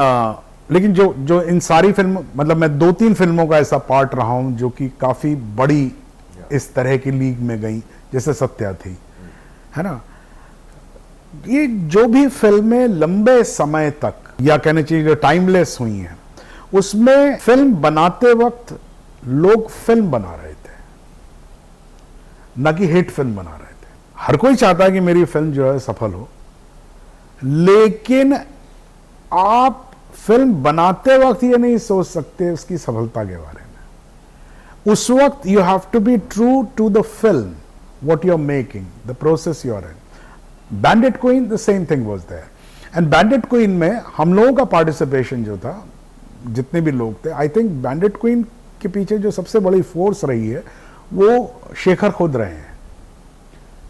लेकिन जो इन सारी फिल्म, मतलब मैं 2-3 फिल्मों का ऐसा पार्ट रहा हूं जो कि काफी बड़ी इस तरह की लीग में गई, जैसे सत्या थी, है ना। ये जो भी फिल्में लंबे समय तक, या कहना चाहिए जो टाइमलेस हुई हैं, उसमें फिल्म बनाते वक्त लोग फिल्म बना रहे थे, ना कि हिट फिल्म बना रहे थे। हर कोई चाहता है कि मेरी फिल्म जो है सफल हो, लेकिन आप फिल्म बनाते वक्त ये नहीं सोच सकते उसकी सफलता के बारे में। उस वक्त you have to be true to the film, what you are making, the process you are in. Bandit Queen the same thing was there, and Bandit Queen में हम लोगों का पार्टिसिपेशन जो था, जितने भी लोग थे, आई थिंक बैंडिट क्वीन के पीछे जो सबसे बड़ी फोर्स रही है वो शेखर खुद रहे हैं।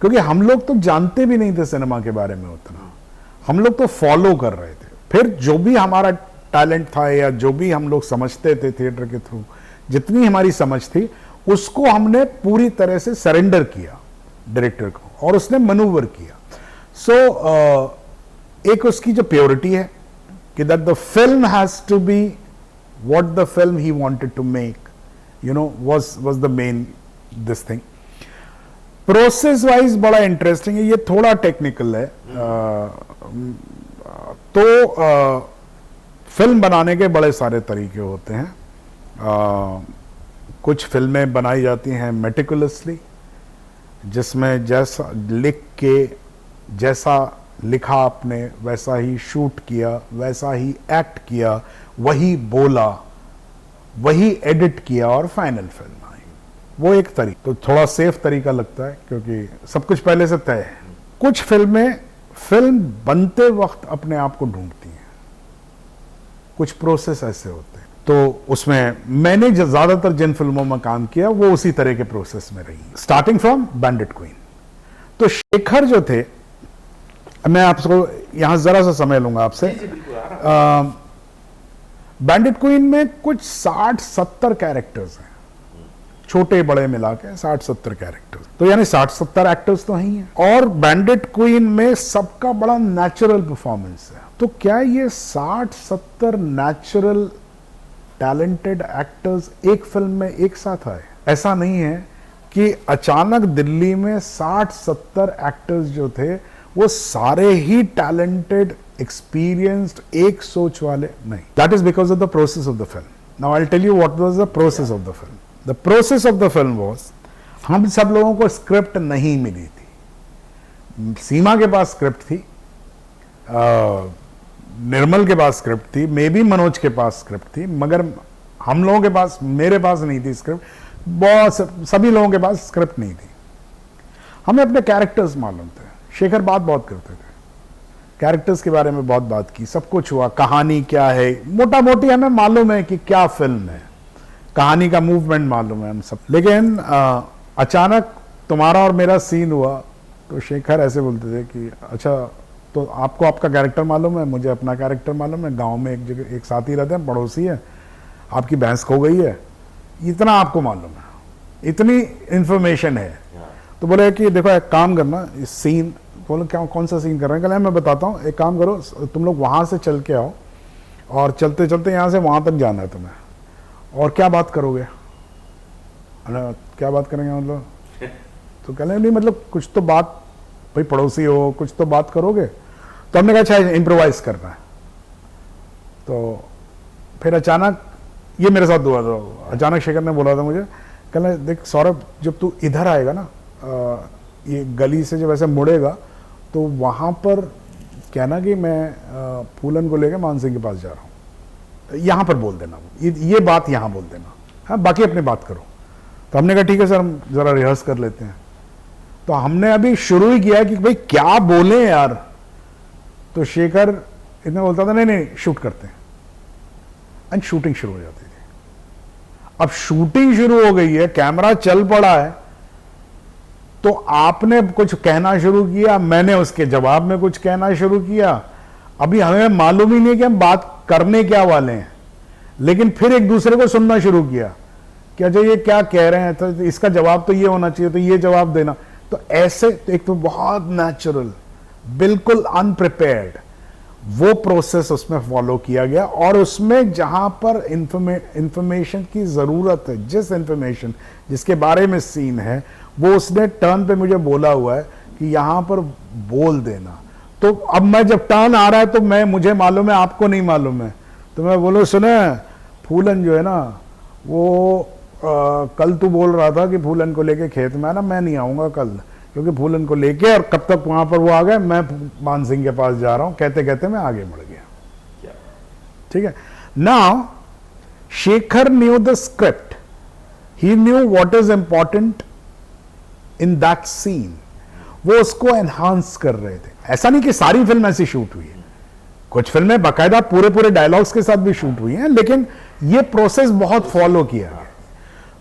क्योंकि हम लोग तो जानते भी नहीं थे सिनेमा के बारे में उतना, हम लोग तो फॉलो कर रहे थे। फिर जो भी हमारा टैलेंट था या जो भी हम लोग समझते थे थिएटर के थ्रू, जितनी हमारी समझ थी, उसको हमने पूरी तरह से सरेंडर किया डायरेक्टर को, और उसने मनूवर किया। सो एक उसकी जो प्योरिटी है कि that the film has to be what the film he wanted to make, you know, was the main this thing. Process wise बड़ा इंटरेस्टिंग है, ये थोड़ा टेक्निकल है। तो फिल्म बनाने के बड़े सारे तरीके होते हैं। कुछ फिल्में बनाई जाती हैं मेटिकुलसली, जिसमें जैसा लिख के, जैसा लिखा आपने वैसा ही शूट किया, वैसा ही एक्ट किया, वही बोला, वही एडिट किया और फाइनल फिल्म आई। वो एक तरीका, तो थोड़ा सेफ तरीका लगता है क्योंकि सब कुछ पहले से तय है। कुछ फिल्में फिल्म बनते वक्त अपने आप को ढूंढती हैं, कुछ प्रोसेस ऐसे होते हैं। तो उसमें मैंने ज्यादातर जिन फिल्मों में काम किया वो उसी तरह के प्रोसेस में रही, स्टार्टिंग फ्रॉम बैंडिट क्वीन। तो शेखर जो थे, मैं आपको यहां जरा सा समय लूंगा आपसे। बैंडिट क्वीन में कुछ 60-70 कैरेक्टर्स हैं, छोटे बड़े मिला के 60-70 कैरेक्टर्स, तो यानी 60-70 एक्टर्स तो ही हैं। और बैंडिट क्वीन में सबका बड़ा नेचुरल परफॉर्मेंस है। तो क्या ये 60-70 नेचुरल टैलेंटेड एक्टर्स एक फिल्म में एक साथ आए? ऐसा नहीं है कि अचानक दिल्ली में 60-70 एक्टर्स जो थे वो सारे ही टैलेंटेड, एक्सपीरियंस्ड, एक सोच वाले नहीं। That is because of the process of the film. Now I will tell you what was the process of the film. The process of the film was, हम सब लोगों को स्क्रिप्ट नहीं मिली थी। सीमा के पास स्क्रिप्ट थी, निर्मल के पास स्क्रिप्ट थी, मे बी मनोज के पास स्क्रिप्ट थी, मगर हम लोगों के पास, मेरे पास नहीं थी स्क्रिप्ट। बहुत सभी लोगों के पास स्क्रिप्ट नहीं थी। हमें अपने कैरेक्टर्स मालूम थे। शेखर बहुत करते थे, कैरेक्टर्स के बारे में बहुत बात की, सब कुछ हुआ, कहानी क्या है मोटा मोटी हमें मालूम है कि क्या फिल्म है, कहानी का मूवमेंट मालूम है हम सब। लेकिन अचानक तुम्हारा और मेरा सीन हुआ तो शेखर ऐसे बोलते थे कि अच्छा, तो आपको आपका कैरेक्टर मालूम है, मुझे अपना कैरेक्टर मालूम है, गांव में एक जगह एक साथी रहते हैं, पड़ोसी है, आपकी भैंस खो गई है, इतना आपको मालूम है, इतनी इंफॉर्मेशन है। तो बोले कि देखो एक काम करना, इस सीन, बोले क्या, कौन सा सीन कर रहे हैं? कहले मैं बताता हूँ, एक काम करो, तुम लोग वहाँ से चल के आओ और चलते चलते यहाँ से वहाँ तक जाना है तुम्हें, और क्या बात करोगे? अरे क्या बात करेंगे मतलब? तो कहले नहीं मतलब कुछ तो बात, भाई पड़ोसी हो, कुछ तो बात करोगे। तो हमने कहा अच्छा इम्प्रोवाइज करना है। तो फिर अचानक ये मेरे साथ हुआ था, अचानक शेखर ने बोला था मुझे, कहले देख सौरभ, जब तू इधर आएगा ना, ये गली से जब ऐसे मुड़ेगा तो वहाँ पर कहना कि मैं फूलन को लेकर मान सिंह के पास जा रहा हूँ, यहाँ पर बोल देना, ये बात यहाँ बोल देना, हाँ बाकी अपनी बात करो। तो हमने कहा ठीक है सर, हम ज़रा रिहर्स कर लेते हैं। तो हमने अभी शुरू ही किया कि भाई क्या बोले यार। तो शेखर इतना बोलता था, नहीं शूट करते हैं, एंड शूटिंग शुरू हो जाती थी। अब शूटिंग शुरू हो गई है, कैमरा चल पड़ा है, तो आपने कुछ कहना शुरू किया, मैंने उसके जवाब में कुछ कहना शुरू किया। अभी हमें मालूम ही नहीं कि हम बात करने क्या वाले हैं, लेकिन फिर एक दूसरे को सुनना शुरू किया कि अच्छा ये क्या कह रहे हैं, तो इसका जवाब तो ये होना चाहिए, तो ये जवाब देना। तो ऐसे एक तो बहुत नेचुरल, बिल्कुल अनप्रिपेयर्ड वो प्रोसेस उसमें फॉलो किया गया। और उसमें जहां पर इंफॉर्मेशन की जरूरत है, जिस इंफॉर्मेशन जिसके बारे में सीन है, वो उसने टर्न पे मुझे बोला हुआ है कि यहां पर बोल देना। तो अब मैं जब टर्न आ रहा है तो मुझे मालूम है, आपको नहीं मालूम है, तो मैं बोलो सुने फूलन जो है ना, वो कल तू बोल रहा था कि फूलन को लेके खेत में आना, मैं नहीं आऊंगा कल, क्योंकि फूलन को लेके, और कब तक वहां पर वो आ गए, मैं मान सिंह के पास जा रहा हूं, कहते कहते मैं आगे बढ़ गया। ठीक है। Now Shekhar knew the script, he knew what is important in that scene, वो उसको एनहांस कर रहे थे। ऐसा नहीं कि सारी फिल्म ऐसी शूट हुई है, कुछ फिल्में बाकायदा पूरे डायलॉग्स के साथ भी शूट हुई हैं, लेकिन ये प्रोसेस बहुत फॉलो किया गया।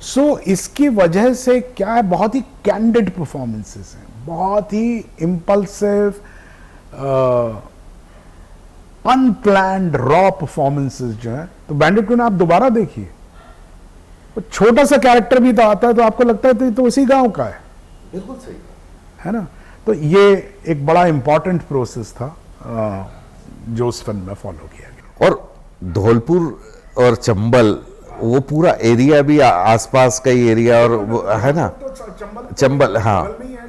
सो इसकी वजह से क्या है, बहुत ही कैंडिड परफॉर्मेंसेस हैं, बहुत ही इंपल्सिव, अनप्लैन्ड, रॉ परफॉर्मेंसेस जो है। तो बैंडिट क्वीन आप दोबारा देखिए, वो छोटा सा कैरेक्टर भी तो आता है तो आपको लगता है तो उसी गांव का है। बिल्कुल सही है ना। तो ये एक बड़ा इंपॉर्टेंट प्रोसेस था जो उस फिल्म में फॉलो किया गया। और धौलपुर और चंबल, वो पूरा एरिया भी आसपास का ही एरिया, और वो है ना, चंबल, हाँ,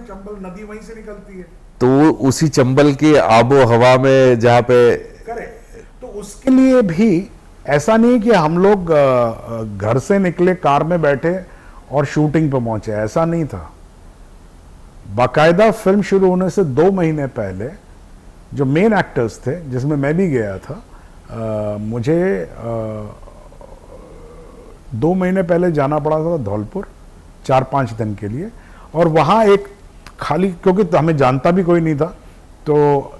चंबल नदी वहीं से निकलती है, तो उसी चंबल की आबो हवा में जहाँ पे करे, तो उसके लिए भी ऐसा नहीं कि हम लोग घर से निकले, कार में बैठे और शूटिंग पे पहुंचे, ऐसा नहीं था। बाकायदा फिल्म शुरू होने से 2 महीने पहले जो मेन एक्टर्स थे, जिसमें मैं भी गया था, मुझे 2 महीने पहले जाना पड़ा था धौलपुर 4-5 दिन के लिए, और वहाँ एक खाली, क्योंकि तो हमें जानता भी कोई नहीं था, तो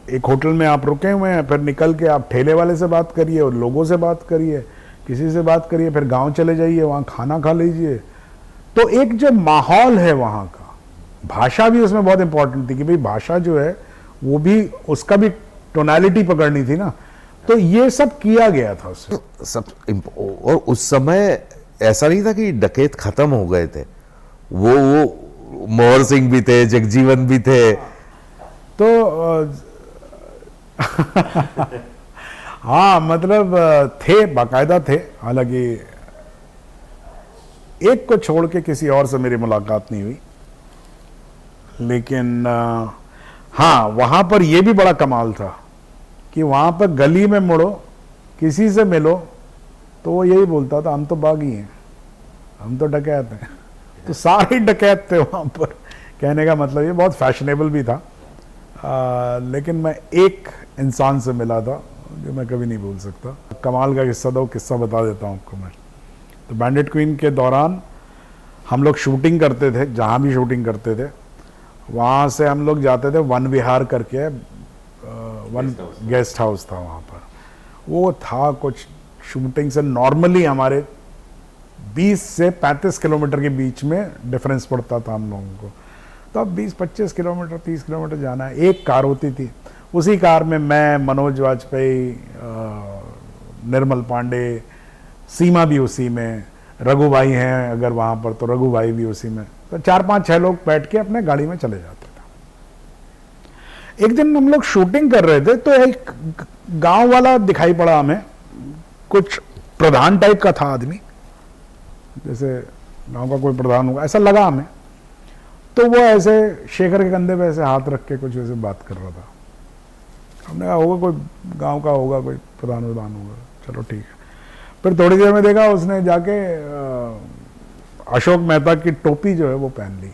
एक होटल में आप रुके हुए हैं, फिर निकल के आप ठेले वाले से बात करिए और लोगों से बात करिए, किसी से बात करिए, फिर गांव चले जाइए, वहाँ खाना खा लीजिए। तो एक जो माहौल है वहाँ का, भाषा भी उसमें बहुत इंपॉर्टेंट थी कि भाई भाषा जो है वो भी, उसका भी टोनालिटी पकड़नी थी ना, तो ये सब किया गया था उससे। और उस समय ऐसा नहीं था कि डकैत खत्म हो गए थे, वो मोहर सिंह भी थे, जगजीवन भी थे। तो हाँ, मतलब थे, बाकायदा थे। हालांकि एक को छोड़ के किसी और से मेरी मुलाकात नहीं हुई, लेकिन हाँ, वहां पर यह भी बड़ा कमाल था कि वहां पर गली में मुड़ो, किसी से मिलो, तो वो यही बोलता था, हम तो बागी हैं, हम तो डकैत हैं। तो सारे डकैत थे वहां पर। कहने का मतलब ये बहुत फैशनेबल भी था। लेकिन मैं एक इंसान से मिला था जो मैं कभी नहीं भूल सकता। कमाल का किस्सा, दो किस्सा बता देता हूँ आपको मैं। तो बैंडिट क्वीन के दौरान हम लोग शूटिंग करते थे, जहाँ भी शूटिंग करते थे वहाँ से हम लोग जाते थे वन विहार करके, वन गेस्ट हाउस था वहाँ पर। वो था कुछ शूटिंग से नॉर्मली हमारे 20 से 35 किलोमीटर के बीच में डिफरेंस पड़ता था हम लोगों को। तो अब 20-25 किलोमीटर, 30 किलोमीटर जाना है। एक कार होती थी, उसी कार में मैं, मनोज वाजपेयी, निर्मल पांडे, सीमा भी उसी में, रघु भाई हैं अगर वहाँ पर तो रघु भाई भी उसी में। तो 4-5-6 लोग बैठ के अपने गाड़ी में चले जाते थे। एक दिन हम लोग शूटिंग कर रहे थे, तो एक गांव वाला दिखाई पड़ा हमें, कुछ प्रधान टाइप का था आदमी, जैसे गांव का कोई प्रधान होगा ऐसा लगा हमें। तो वो ऐसे शेखर के कंधे पे ऐसे हाथ रख के कुछ ऐसे बात कर रहा था। हमने कहा होगा कोई गांव का होगा, कोई प्रधान होगा, चलो ठीक है। फिर थोड़ी देर में देखा उसने जाके अशोक मेहता की टोपी जो है वो पहन ली।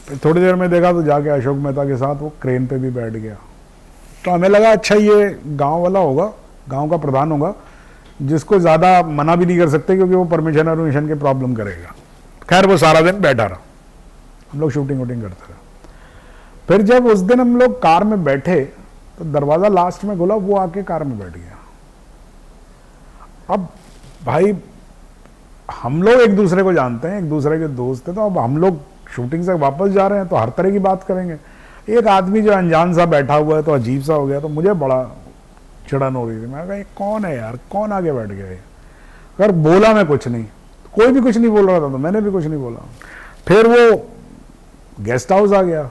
फिर थोड़ी देर में देखा तो जाके अशोक मेहता के साथ वो क्रेन पे भी बैठ गया। तो हमें लगा अच्छा ये गांव वाला होगा, गांव का प्रधान होगा, जिसको ज़्यादा मना भी नहीं कर सकते क्योंकि वो परमिशन के प्रॉब्लम करेगा। खैर वो सारा दिन बैठा रहा, हम लोग शूटिंग वूटिंग करते रहे। फिर जब उस दिन हम लोग कार में बैठे तो दरवाज़ा लास्ट में खुला, वो आके कार में बैठ गया। अब भाई हम लोग एक दूसरे को जानते हैं, एक दूसरे के दोस्त हैं, तो अब हम लोग शूटिंग से वापस जा रहे हैं तो हर तरह की बात करेंगे। एक आदमी जो अनजान सा बैठा हुआ है तो अजीब सा हो गया, तो मुझे बड़ा चिड़न हो रही थी। मैं कहा ये कौन है यार, कौन आगे बैठ गया है? अगर बोला मैं कुछ नहीं, कोई भी कुछ नहीं बोल रहा था, तो मैंने भी कुछ नहीं बोला। फिर वो गेस्ट हाउस आ गया,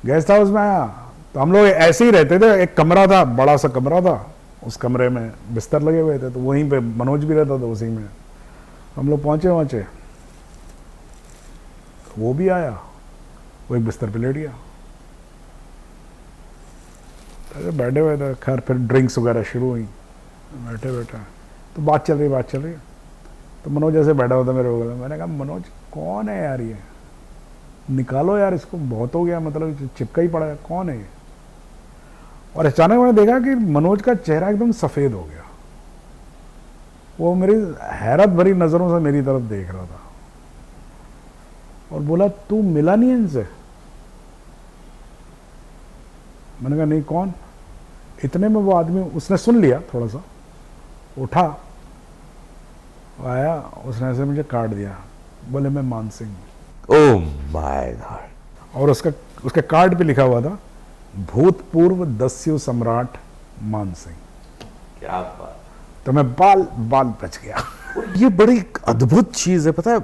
गेस्ट हाउस में आया तो हम लोग ऐसे ही रहते थे। एक कमरा था, बड़ा सा कमरा था, उस कमरे में बिस्तर लगे हुए थे, तो वहीं पे मनोज भी रहता था उसी में। हम लोग पहुंचे, वो भी आया, वो एक बिस्तर पे लेट गया। बैठे हुए थे, खैर फिर ड्रिंक्स वगैरह शुरू हुई, बैठे तो बात चल रही। तो मनोज ऐसे बैठा हुआ था मेरे बगल में। मैंने कहा मनोज कौन है यार ये, निकालो यार इसको, बहुत हो गया, मतलब चिपका ही पड़ा है, कौन है ये? और अचानक मैंने देखा कि मनोज का चेहरा एकदम सफ़ेद हो गया। वो मेरी हैरत भरी नज़रों से मेरी तरफ देख रहा था और बोला तू मिला नहीं इनसे? मैंने कहा नहीं, कौन? इतने में वो आदमी, उसने सुन लिया, थोड़ा सा उठा, आया, उसने ऐसे मुझे काट दिया, बोले मैं मान सिंह। Oh my God. और उसके कार्ड पे लिखा हुआ था भूतपूर्व दस्यु सम्राट मान सिंह। क्या बात। तो मैं बाल बच गया। ये बड़ी अद्भुत चीज है, पता है।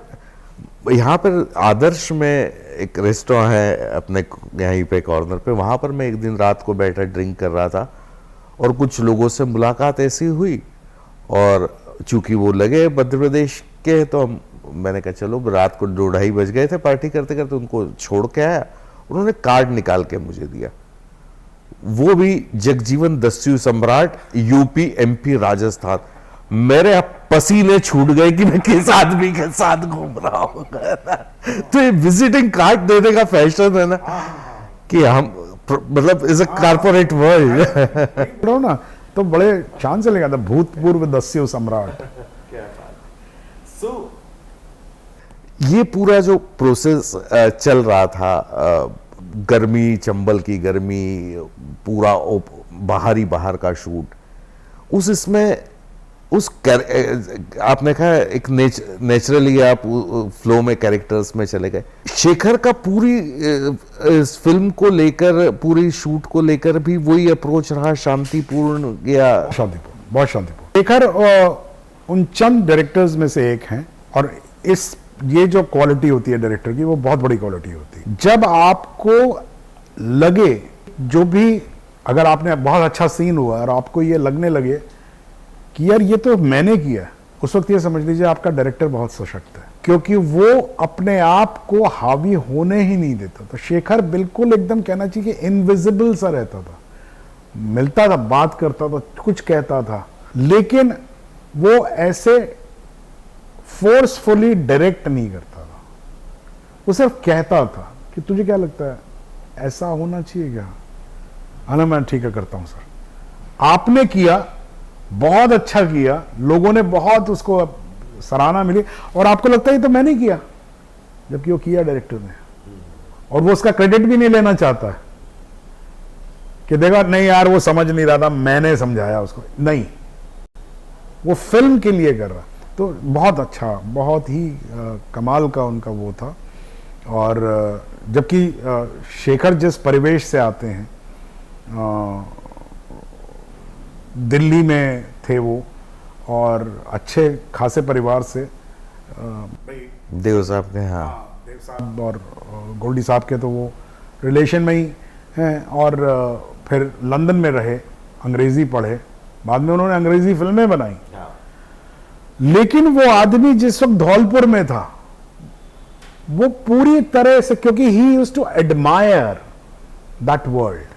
यहाँ पर आदर्श में एक रेस्टोरेंट है अपने यहीं पे कॉर्नर पे, वहां पर मैं एक दिन रात को बैठा ड्रिंक कर रहा था और कुछ लोगों से मुलाकात ऐसी हुई, और चूंकि वो लगे मध्य प्रदेश के, तो मैंने कहा चलो, रात को 2-2:30 बज गए थे पार्टी करते करते, उनको छोड़ के आया। उन्होंने कार्ड निकाल के मुझे दिया, वो भी जगजीवन दस्यु सम्राट, यूपी, एमपी, राजस्थान। मेरे पसीने छूट गए कि मैं किस आदमी के साथ घूम रहा हूँ। तो ये विजिटिंग कार्ड देने का फैशन है ना, कि हम मतलब इज अ कारपोरेट वर्ल्ड ना, तो बड़े चांस से लगा था भूतपूर्व दस्यु सम्राट। ये पूरा जो प्रोसेस चल रहा था, गर्मी, चंबल की गर्मी, पूरा बाहर का शूट, इसमें आपने कहा एक नेचुरली आप फ्लो में कैरेक्टर्स में चले गए। शेखर का पूरी इस फिल्म को लेकर, पूरी शूट को लेकर भी वही अप्रोच रहा, शांतिपूर्ण या? शांतिपूर्ण, बहुत शांतिपूर्ण। शेखर उन चंद डायरेक्टर्स में से एक हैं, और ये जो क्वालिटी होती है डायरेक्टर की, वो बहुत बड़ी क्वालिटी होती है। जब आपको लगे, जो भी, अगर आपने बहुत अच्छा सीन हुआ और आपको ये लगने लगे कि यार ये तो मैंने किया, उस वक्त ये समझ लीजिए आपका डायरेक्टर बहुत सशक्त है, क्योंकि वो अपने आप को हावी होने ही नहीं देता। तो शेखर बिल्कुल एकदम कहना चाहिए कि इनविजिबल सा रहता था, मिलता था, बात करता था, कुछ कहता था, लेकिन वो ऐसे फोर्सफुली डायरेक्ट नहीं करता था। वो सिर्फ कहता था कि तुझे क्या लगता है, ऐसा होना चाहिए क्या? हाँ मैं ठीक है, करता हूं सर। आपने किया, बहुत अच्छा किया, लोगों ने बहुत उसको सराहना मिली, और आपको लगता है तो मैंने किया, जबकि वो किया डायरेक्टर ने, और वो उसका क्रेडिट भी नहीं लेना चाहता है कि देखा नहीं यार वो समझ नहीं रहा था, मैंने समझाया उसको। नहीं, वो फिल्म के लिए कर रहा। तो बहुत अच्छा, बहुत ही कमाल का उनका वो था। और जबकि शेखर जिस परिवेश से आते हैं, दिल्ली में थे वो, और अच्छे खासे परिवार से, देव साहब के, हाँ देव साहब और गोल्डी साहब के तो वो रिलेशन में ही हैं, और फिर लंदन में रहे, अंग्रेजी पढ़े, बाद में उन्होंने अंग्रेजी फिल्में बनाई। लेकिन वो आदमी जिस वक्त धौलपुर में था, वो पूरी तरह से, क्योंकि he used to admire that world,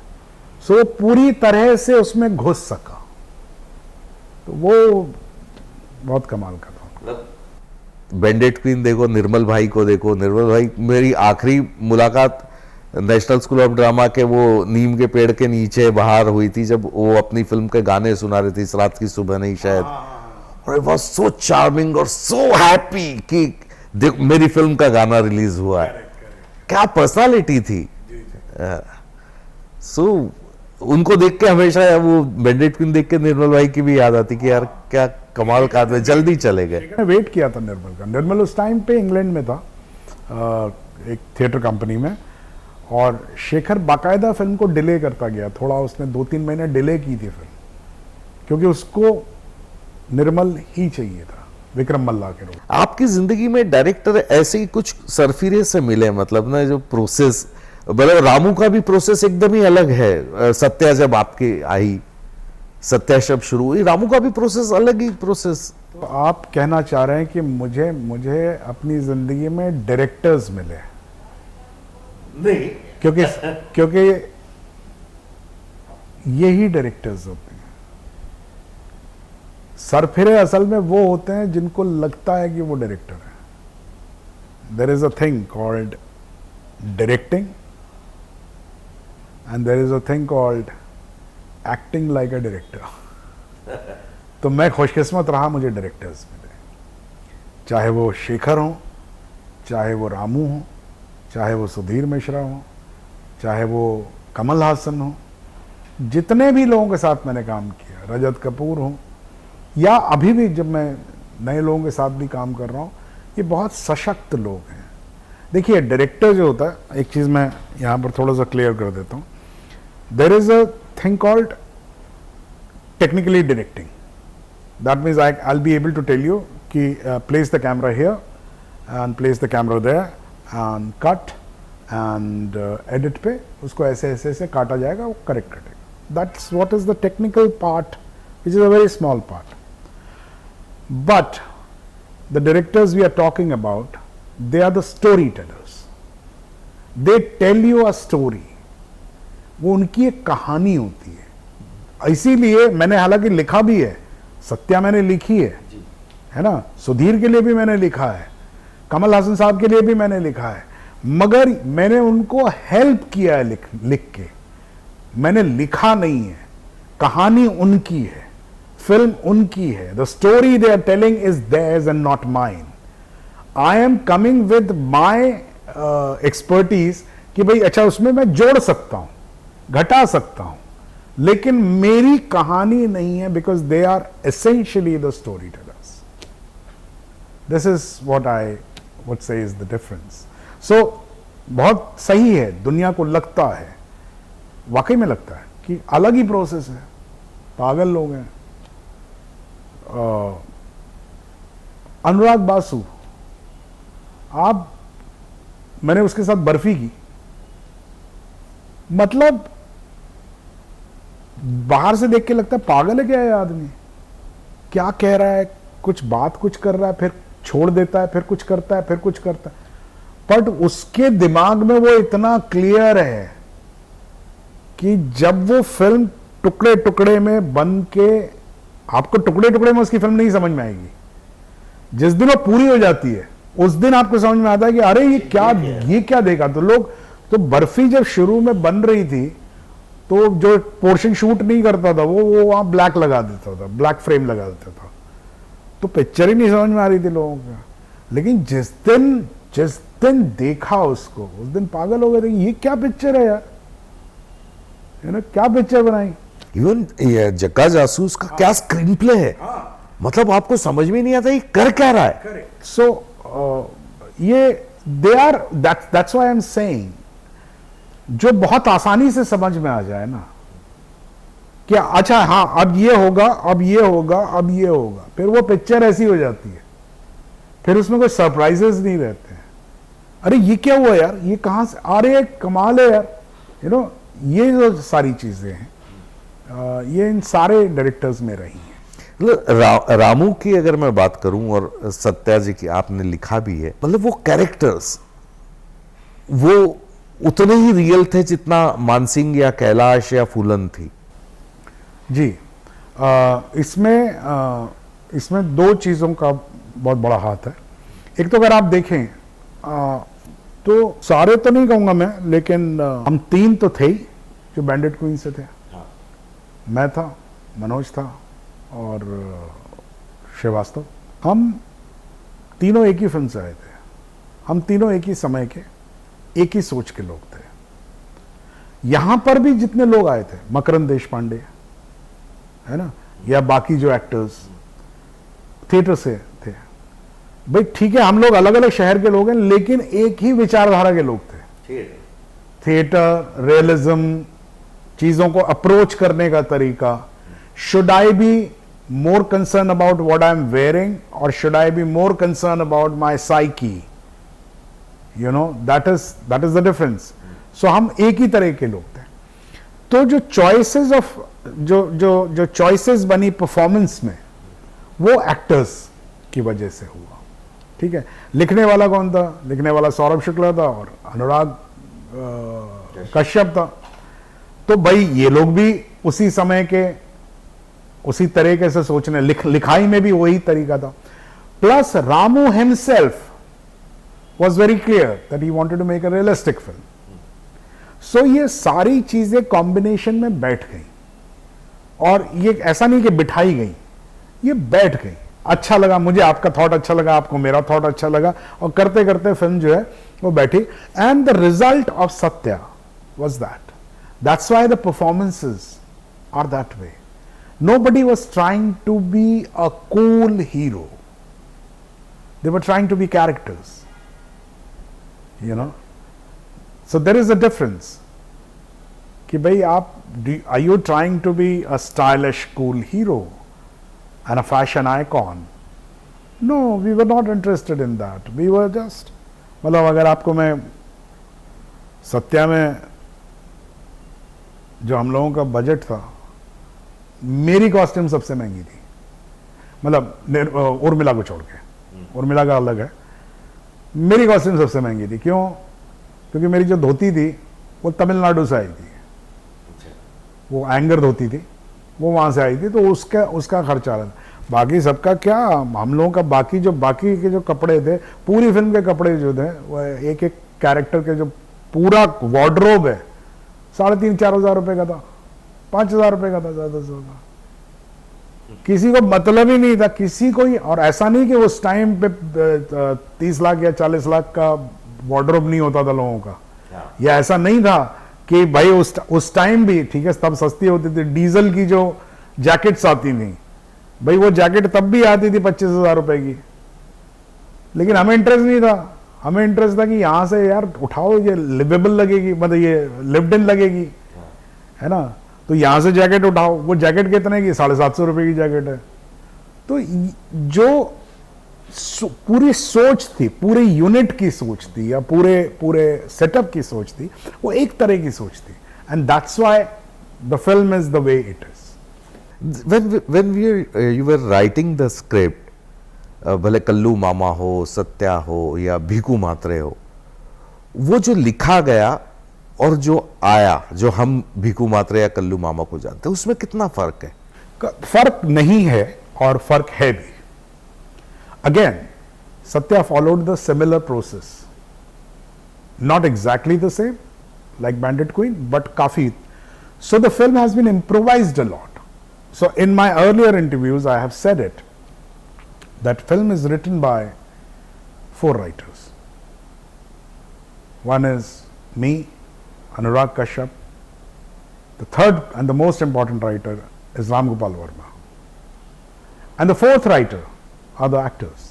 so पूरी तरह से उसमें घुस सका। तो वो बहुत कमाल का था। बैंडेड क्वीन देखो, निर्मल भाई को देखो। निर्मल भाई, मेरी आखिरी मुलाकात नेशनल स्कूल ऑफ ड्रामा के वो नीम के पेड़ के नीचे बाहर हुई थी, जब वो अपनी फिल्म के गाने सुना रही थी, इस रात की सुबह नहीं शायद, और इट वाज सो चार्मिंग और सो हैप्पी कि मेरी फिल्म का गाना रिलीज हुआ है। क्या पर्सनालिटी थी। सो उनको देख के हमेशा वो बैंडेड क्वीन देख के निर्मल भाई की भी याद आती कि यार क्या कमाल का आदमी, जल्दी चले गए। मैंने वेट किया था निर्मल का। निर्मल उस टाइम पे इंग्लैंड में था, एक थिएटर कंपनी में, और शेखर बाकायदा फिल्म को डिले करता गया थोड़ा, उसने 2-3 महीने डिले की थी फिल्म, क्योंकि उसको निर्मल ही चाहिए था विक्रम मल्ला के रोल। आपकी जिंदगी में डायरेक्टर ऐसे ही कुछ सरफिरे से मिले, मतलब ना, जो प्रोसेस, मतलब रामू का भी प्रोसेस एकदम ही अलग है। सत्या जब आपकी आई, सत्या शब्द शुरू हुई, रामू का भी प्रोसेस अलग ही प्रोसेस। तो आप कहना चाह रहे हैं कि मुझे अपनी जिंदगी में डायरेक्टर्स मिले? नहीं, क्योंकि यही डायरेक्टर्स होते हैं। सरफिरे असल में वो होते हैं जिनको लगता है कि वो डायरेक्टर है। There is a thing called directing, and there is a thing called acting like a director. तो मैं खुशकिस्मत रहा, मुझे डायरेक्टर्स मिले, चाहे वो शेखर हो, चाहे वो रामू हो, चाहे वो सुधीर मिश्रा हो, चाहे वो कमल हासन हो, जितने भी लोगों के साथ मैंने काम किया, रजत कपूर हो, या अभी भी जब मैं नए लोगों के साथ भी काम कर रहा हूँ, ये बहुत सशक्त लोग हैं। देखिए डायरेक्टर जो होता है, एक चीज़ मैं यहाँ पर थोड़ा सा क्लियर कर देता हूँ। There is a thing called technically directing. That means I be able to tell you कि place the camera here and place the camera there and cut and edit पे उसको ऐसे ऐसे ऐसे काटा जाएगा, वो करेक्ट कटेगा। That's what is the technical part, which is a very small part. But the directors we are talking about, they are the storytellers. They tell you a story. वो उनकी एक कहानी होती है। इसीलिए मैंने हालांकि लिखा भी है, सत्या मैंने लिखी है ना, सुधीर के लिए भी मैंने लिखा है, कमल हासन साहब के लिए भी मैंने लिखा है, मगर मैंने उनको हेल्प किया है लिख के, मैंने लिखा नहीं है। कहानी उनकी है, फिल्म उनकी है, the story they are telling is theirs and not mine. I am coming with my expertise कि भाई अच्छा उसमें मैं जोड़ सकता हूं, घटा सकता हूं, लेकिन मेरी कहानी नहीं है, because they are essentially the storytellers. This is what I would say is the difference. So बहुत सही है, दुनिया को लगता है, वाकई में लगता है कि अलग ही प्रोसेस है, पागल लोग हैं. अनुराग बासु, आप, मैंने उसके साथ बर्फी की, मतलब बाहर से देख के लगता है पागल है क्या ये आदमी, क्या कह रहा है, कुछ बात कुछ कर रहा है, फिर छोड़ देता है, फिर कुछ करता है, फिर कुछ करता है, बट उसके दिमाग में वो इतना क्लियर है कि जब वो फिल्म टुकड़े टुकड़े में बन के, आपको टुकड़े टुकड़े में उसकी फिल्म नहीं समझ में आएगी, जिस दिन वो पूरी हो जाती है उस दिन आपको समझ में आता है कि अरे ये क्या देखा. तो लोग, तो बर्फी जब शुरू में बन रही थी तो जो पोर्शन शूट नहीं करता था वो वहां ब्लैक लगा देता था, ब्लैक फ्रेम लगा देता था, तो पिक्चर ही नहीं समझ में आ रही थी लोगों का. लेकिन जिस दिन देखा उसको, उस दिन पागल हो गए थे, ये क्या पिक्चर है यार, क्या पिक्चर बनाई. इवन जग्गा जासूस का क्या स्क्रीन प्ले है, मतलब आपको समझ में नहीं आता ये कर क्या रहा है. सो ये they are, that's why I am saying, जो बहुत आसानी से समझ में आ जाए ना कि अच्छा हाँ अब ये होगा, अब ये होगा, अब ये होगा, फिर वो पिक्चर ऐसी हो जाती है, फिर उसमें कोई सरप्राइजेस नहीं रहते हैं. अरे ये क्या हुआ यार, ये कहां से, अरे कमाल है यार, ये जो सारी चीजें हैं ये इन सारे डायरेक्टर्स में रही हैं. रामू की अगर मैं बात करूं, और सत्या जी की आपने लिखा भी है, मतलब वो कैरेक्टर्स वो उतने ही रियल थे जितना मानसिंह या कैलाश या फूलन थी. जी, इसमें दो चीज़ों का बहुत बड़ा हाथ है. एक तो अगर आप देखें तो सारे तो नहीं कहूँगा मैं, लेकिन हम तीन तो थे ही जो बैंडेड क्वीन से थे. मैं था, मनोज था और श्रीवास्तव. हम तीनों एक ही फिल्म से आए थे, हम तीनों एक ही समय के, एक ही सोच के लोग थे. यहां पर भी जितने लोग आए थे, मकरंद देश पांडे है ना, या बाकी जो एक्टर्स थिएटर से थे, भाई ठीक है हम लोग अलग अलग शहर के लोग हैं, लेकिन एक ही विचारधारा के लोग थे. थिएटर, रियलिज्म, चीजों को अप्रोच करने का तरीका. Should I be more concern about what I am wearing, और should I be more concern about my psyche, that is the difference. So हम एक ही तरह के लोग थे. तो जो चॉइसेस ऑफ जो चॉइसेस बनी परफॉर्मेंस में, वो एक्टर्स की वजह से हुआ. ठीक है, लिखने वाला कौन था? लिखने वाला सौरभ शुक्ला था और अनुराग कश्यप था. तो भाई ये लोग भी उसी समय के, उसी तरीके से सोचने, लिखाई में भी वही तरीका था. Plus Ramu himself was very clear that he wanted to make a realistic film. So ये सारी चीजें कॉम्बिनेशन में बैठ गई, और ये ऐसा नहीं कि बिठाई गई, ये बैठ गई. अच्छा लगा मुझे, आपका थॉट अच्छा लगा, आपको मेरा थॉट अच्छा लगा, और करते करते फिल्म जो है वो बैठी. And the result of Satya was that. That's why the performances are that way. Nobody was trying to be a cool hero. They were trying to be characters. So there is a difference कि भाई आप, are you trying to be a stylish cool hero and a fashion icon? No, we were not interested in that. We were just, मतलब अगर आपको मैं सत्या में जो हम लोगों का बजट था, मेरी कॉस्ट्यूम सबसे महंगी थी, मतलब उर्मिला को छोड़ के, उर्मिला का अलग है, मेरी कॉस्ट्यूम सबसे महंगी थी. क्यों? क्योंकि मेरी जो धोती थी वो तमिलनाडु से आई थी. वो एंगर धोती थी, वो वहां से आई थी, तो उसका खर्चा आ रहा था. बाकी सबका क्या, हम लोगों का बाकी के जो कपड़े थे, पूरी फिल्म के कपड़े जो थे, वो एक एक कैरेक्टर के जो पूरा वार्डरोब है, 3,500-4,000 रुपए का था, 5,000 रुपए का था ज्यादा से ज्यादा. किसी को मतलब ही नहीं था, किसी को ही। और ऐसा नहीं कि उस टाइम पे 30 लाख या 40 लाख का वार्डरोब नहीं होता था लोगों का, या ऐसा नहीं था कि भाई उस टाइम भी ठीक है, तब सस्ती होती थी डीजल की जो जैकेट्स आती थी, भाई वो जैकेट तब भी आती थी 25,000 रुपए की, लेकिन हमें इंटरेस्ट नहीं था। हमें इंटरेस्ट था कि यहां से यार उठाओ, ये लिवेबल लगेगी, मतलब ये लिव्ड इन लगेगी, है ना। तो यहां से जैकेट उठाओ, वो जैकेट कितने की, 750 रुपए की जैकेट है। तो जो पूरी सोच थी, पूरे यूनिट की सोच थी, या पूरे सेटअप की सोच थी, वो एक तरह की सोच थी। And that's why the film is the way it is. when you were writing the script, भले कल्लू मामा हो, सत्या हो या भीकू मात्रे हो, वो जो लिखा गया और जो आया, जो हम भीकू मात्रे या कल्लू मामा को जानते हैं, उसमें कितना फर्क है? फर्क नहीं है और फर्क है भी। Again, Satya followed the similar process, not exactly the same like Bandit Queen, but काफी। So the film has been improvised a lot. So in my earlier interviews, I have said it, that film is written by 4 writers. One is me, Anurag Kashyap. The third and the most important writer is Ram Gopal Verma. And the 4th writer are the actors.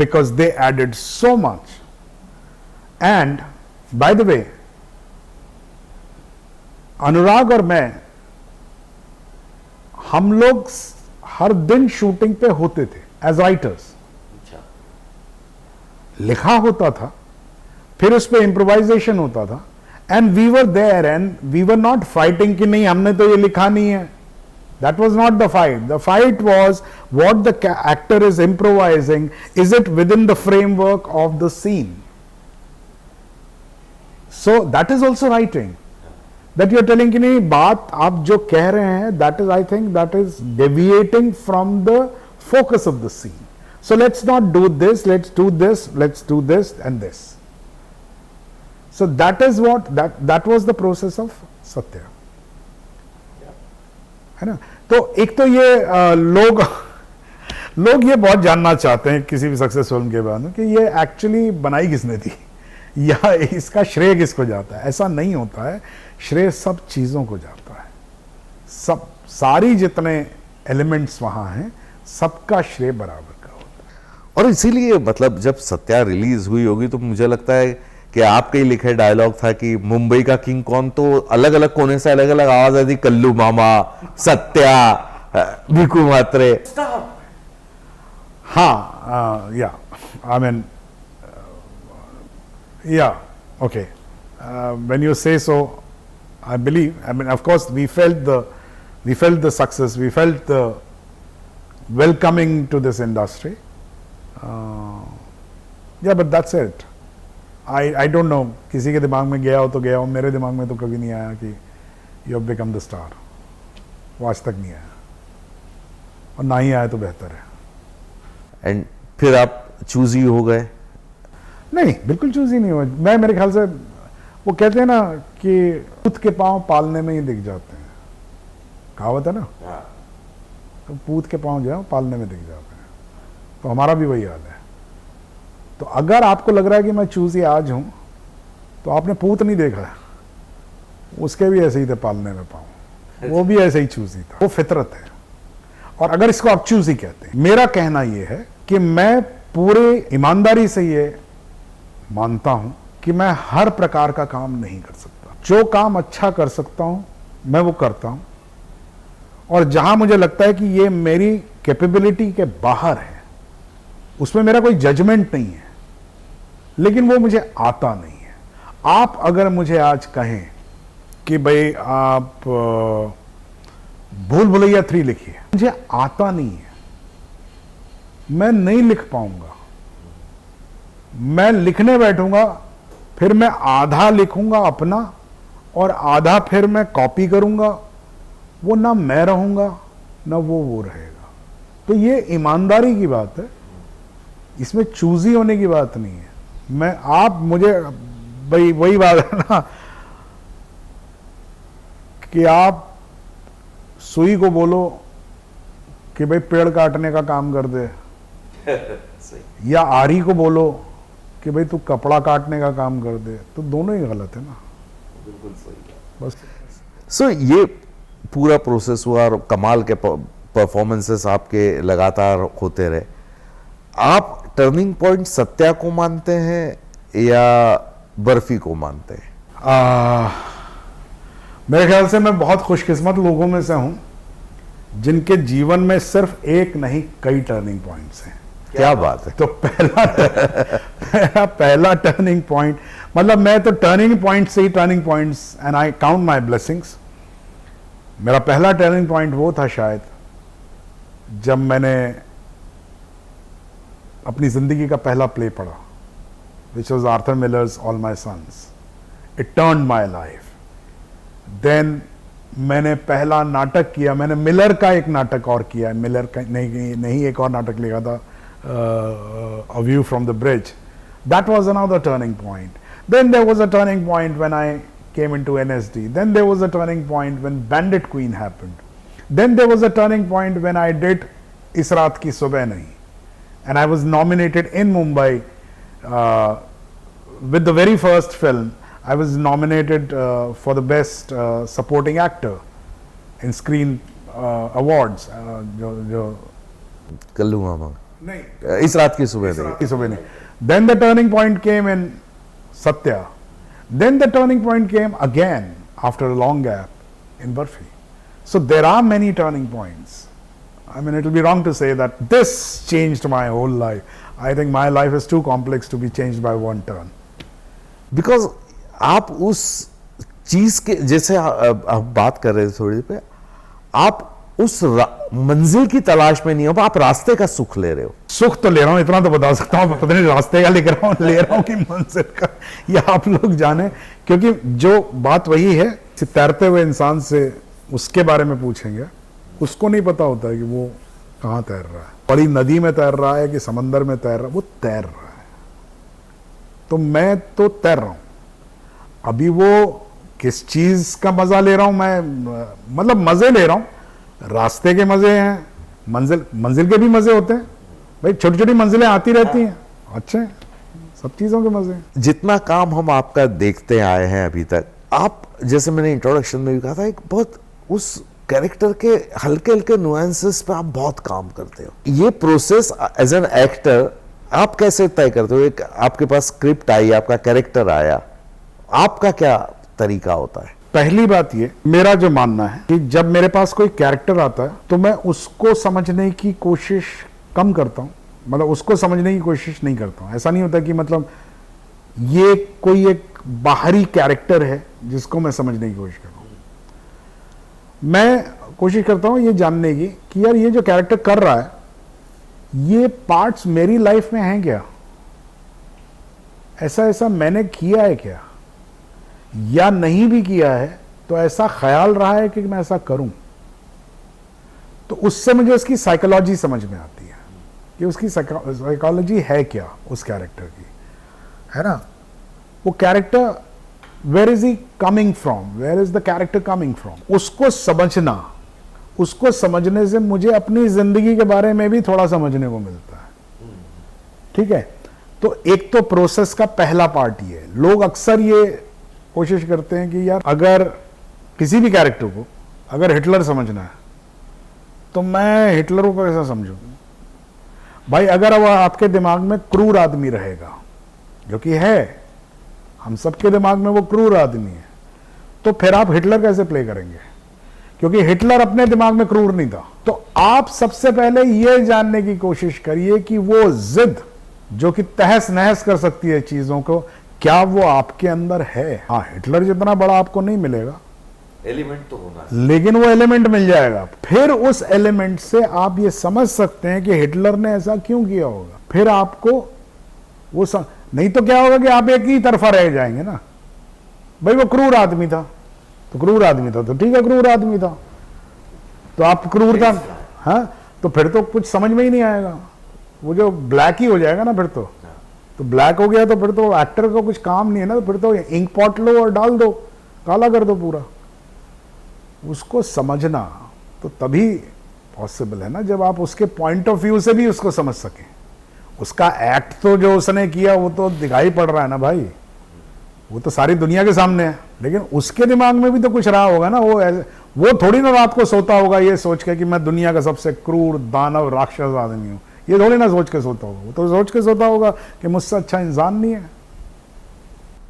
Because they added so much. And by the way, अनुराग और मैं, हम लोग हर दिन shooting पे होते थे as writers. लिखा होता था, फिर उस पे इम्प्रोवाइजेशन होता था, and we were there and we were not fighting कि नहीं हमने तो ये लिखा नहीं है। That was not the fight. The fight was what the actor is improvising, is it within the framework of the scene. So that is also writing. That you are telling कि नहीं, बात आप जो कह रहे हैं, that is, I think, that is deviating from the focus of the scene. So let's not do this, let's do this, let's do this and this. So that is what, that was the process of Satya. है ना. तो एक तो ये लोग ये बहुत जानना चाहते हैं किसी भी सक्सेस फिल्म के बारे में कि ये एक्चुअली बनाई किसने थी, या इसका श्रेय किसको जाता है. ऐसा नहीं होता है. श्रेय सब चीजों को जाता है. सब सारी जितने एलिमेंट्स वहां हैं, सबका श्रेय बराबर का होता है. और इसीलिए मतलब जब सत्या रिलीज हुई होगी तो मुझे लगता है कि आपके ही लिखे डायलॉग था कि मुंबई का किंग कौन, तो अलग अलग कोने से अलग अलग आवाज आती, कल्लू मामा, सत्या, भीकू मात्रे. हाँ, या आई मीन, या ओके, व्हेन यू से सो, I believe, I mean, of course, we felt the success, we felt the welcoming to this industry. Yeah, but that's it. I don't know, किसी के दिमाग में गया हो तो गया हो, मेरे दिमाग में तो कभी नहीं आया कि you have become the star. वो आज तक नहीं आया, और ना ही आया तो बेहतर है. एंड फिर आप चूजी हो गए? नहीं, बिल्कुल चूजी नहीं हुआ मैं. मेरे ख्याल से वो कहते हैं ना कि पूत के पांव पालने में ही दिख जाते हैं, कहावत है ना. तो पूत के पांव जो है पालने में दिख जाते हैं. तो हमारा भी वही हाल है. तो अगर आपको लग रहा है कि मैं चूजी आज हूं, तो आपने पूत नहीं देखा है. उसके भी ऐसे ही थे पालने में पांव, वो भी ऐसे ही चूजी था. वो फितरत है. और अगर इसको आप चूजी कहते हैं, मेरा कहना यह है कि मैं पूरे ईमानदारी से ये मानता हूं कि मैं हर प्रकार का काम नहीं कर सकता. जो काम अच्छा कर सकता हूं मैं वो करता हूं, और जहां मुझे लगता है कि ये मेरी कैपेबिलिटी के बाहर है, उसमें मेरा कोई जजमेंट नहीं है, लेकिन वो मुझे आता नहीं है. आप अगर मुझे आज कहें कि भाई आप भूल भुलैया 3 लिखिए, मुझे आता नहीं है, मैं नहीं लिख पाऊंगा. मैं लिखने बैठूंगा, फिर मैं आधा लिखूंगा अपना और आधा फिर मैं कॉपी करूंगा. वो ना मैं रहूंगा ना वो रहेगा. तो ये ईमानदारी की बात है, इसमें चूजी होने की बात नहीं है. मैं आप मुझे भाई वही बात है ना कि आप सुई को बोलो कि भाई पेड़ काटने का काम कर दे, सही। या आरी को बोलो कि भाई तू कपड़ा काटने का काम कर दे, तो दोनों ही गलत है ना। बिल्कुल सही। बस सो ये पूरा प्रोसेस हुआ और कमाल के परफॉर्मेंसेस आपके लगातार होते रहे। आप टर्निंग पॉइंट सत्या को मानते हैं या बर्फी को मानते हैं? मेरे ख्याल से मैं बहुत खुशकिस्मत लोगों में से हूं जिनके जीवन में सिर्फ एक नहीं कई टर्निंग पॉइंट्स हैं। क्या बात है। तो पहला टर्निंग पॉइंट, मतलब मैं तो टर्निंग पॉइंट से ही turning points, and I count my blessings. मेरा पहला टर्निंग पॉइंट वो था शायद जब मैंने अपनी जिंदगी का पहला प्ले पढ़ा, which was Arthur Miller's All My Sons. It turned my life. Then मैंने पहला नाटक किया, मैंने मिलर का एक नाटक और किया, मिलर का नहीं एक और नाटक लिखा था, A View from the Bridge. That was another turning point. Then there was a turning point when I came into NSD. Then there was a turning point when Bandit Queen happened. Then there was a turning point when I did Is Raat Ki Subah Nahi, and I was nominated in Mumbai with the very first film. I was nominated for the best supporting actor in Screen Awards. जो कल्लू मामा नहीं, इस रात की सुबह नहीं। Then the turning point came in Satya. Then the turning point came again after a long gap in Barfi. So there are many turning points. I mean, it will be wrong to say that this changed my whole life. I think my life is too complex to be changed by one turn. Because आप उस चीज के, जैसे आप बात कर रहे थे थोड़ी देर पे, आप उस मंजिल की तलाश में नहीं हो, आप रास्ते का सुख ले रहे हो। सुख तो ले रहा हूं, इतना तो बता सकता हूं, पता नहीं रास्ते का ले रहा हूं कि मंजिल का, या आप लोग जाने। क्योंकि जो बात वही है, तैरते हुए इंसान से उसके बारे में पूछेंगे, उसको नहीं पता होता है कि वो कहाँ तैर रहा है, बड़ी नदी में तैर रहा है कि समंदर में तैर रहा है, वो तैर रहा है। तो मैं तो तैर रहा हूं। अभी वो किस चीज का मजा ले रहा हूं मैं, मतलब मजे ले रहा हूं, रास्ते के मजे हैं, मंजिल के भी मजे होते हैं भाई, छोटी छोटी मंजिलें आती रहती हैं, अच्छे सब चीजों के मजे। जितना काम हम आपका देखते आए हैं अभी तक, आप जैसे मैंने इंट्रोडक्शन में भी कहा था, एक बहुत उस कैरेक्टर के हल्के हल्के नुएंसेस पे आप बहुत काम करते हो। ये प्रोसेस एज एन एक्टर आप कैसे तय करते हो? एक आपके पास स्क्रिप्ट आई, आपका कैरेक्टर आया, आपका क्या तरीका होता है? पहली बात ये, मेरा जो मानना है कि जब मेरे पास कोई कैरेक्टर आता है तो मैं उसको समझने की कोशिश कम करता हूं, मतलब उसको समझने की कोशिश नहीं करता हूं। ऐसा नहीं होता कि मतलब ये कोई एक बाहरी कैरेक्टर है जिसको मैं समझने की कोशिश करता हूं। मैं कोशिश करता हूं ये जानने की कि यार ये जो कैरेक्टर कर रहा है, ये पार्ट्स मेरी लाइफ में हैं क्या, ऐसा ऐसा मैंने किया है क्या, या नहीं भी किया है तो ऐसा ख्याल रहा है कि मैं ऐसा करूं। तो उससे मुझे उसकी साइकोलॉजी समझ में आती है कि उसकी साइकोलॉजी है क्या उस कैरेक्टर की, है ना। वो character, where is he coming from, where is the character coming from, उसको समझना, उसको समझने से मुझे अपनी जिंदगी के बारे में भी थोड़ा समझने को मिलता है। ठीक है, तो एक तो प्रोसेस का पहला पार्ट ये है। लोग अक्सर ये कोशिश करते हैं कि यार अगर किसी भी कैरेक्टर को अगर हिटलर समझना है तो मैं हिटलर को कैसे समझूं भाई। अगर वो आपके दिमाग में क्रूर आदमी रहेगा, जो कि है, हम सबके दिमाग में वो क्रूर आदमी है, तो फिर आप हिटलर कैसे प्ले करेंगे, क्योंकि हिटलर अपने दिमाग में क्रूर नहीं था। तो आप सबसे पहले ये जानने की कोशिश करिए कि वो जिद जो कि तहस नहस कर सकती है चीजों को, क्या वो आपके अंदर है। हाँ, हिटलर जितना बड़ा आपको नहीं मिलेगा, एलिमेंट तो होना, लेकिन वो एलिमेंट मिल जाएगा। फिर उस एलिमेंट से आप ये समझ सकते हैं कि हिटलर ने ऐसा क्यों किया होगा। फिर आपको वो नहीं तो क्या होगा कि आप एक ही तरफा रह जाएंगे ना, भाई वो क्रूर आदमी था तो क्रूर आदमी था, तो ठीक है क्रूर आदमी था, तो आप क्रूर था, हाँ, तो फिर तो कुछ समझ में ही नहीं आएगा, वो जो ब्लैक ही हो जाएगा ना। फिर तो ब्लैक हो गया तो फिर तो एक्टर को कुछ काम नहीं है ना, तो फिर तो इंक पॉट लो और डाल दो, काला कर दो पूरा। उसको समझना, तो तभी पॉसिबल है ना जब आप उसके पॉइंट ऑफ व्यू से भी उसको समझ सकें। उसका एक्ट तो जो उसने किया वो तो दिखाई पड़ रहा है ना भाई, वो तो सारी दुनिया के सामने है, लेकिन उसके दिमाग में भी तो कुछ रहा होगा ना। वो थोड़ी ना रात को सोता होगा ये सोच के कि मैं दुनिया का सबसे क्रूर दानव राक्षस आदमी हूं, ये थोड़ी ना सोच के सोता होगा। वो तो सोच के सोता होगा कि मुझसे अच्छा इंसान नहीं है।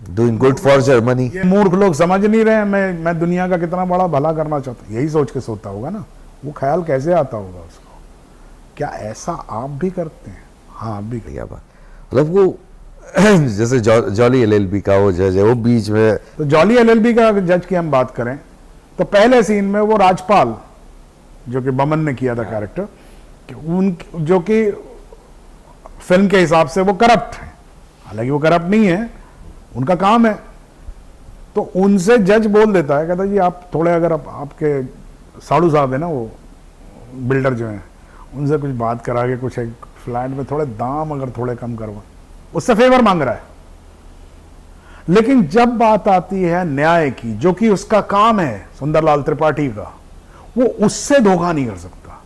Doing good for Germany. ये मूर्ख लोग समझ नहीं रहे हैं मैं दुनिया का कितना बड़ा भला करना चाहता हूं, यही सोच के सोता होगा ना। वो ख्याल कैसे आता होगा उसको? क्या ऐसा आप भी करते हैं? हाँ, आप भी। क्या बात, मतलब वो जैसे जॉली एलएलबी का वो जज है, वो बीच में। तो जॉली एलएलबी का जज की हम बात करें तो पहले सीन में वो राजपाल जो कि बमन ने किया था कैरेक्टर, जो कि फिल्म के हिसाब से वो करप्ट है, हालांकि वो करप्ट नहीं है, उनका काम है। तो उनसे जज बोल देता है, कहता जी आप थोड़े, अगर आपके साड़ू साहब है ना वो बिल्डर जो है, उनसे कुछ बात करा के कुछ एक फ्लैट में थोड़े दाम अगर थोड़े कम करवा, उससे फेवर मांग रहा है। लेकिन जब बात आती है न्याय की, जो कि उसका काम है सुंदरलाल त्रिपाठी का, वो उससे धोखा नहीं कर सकता।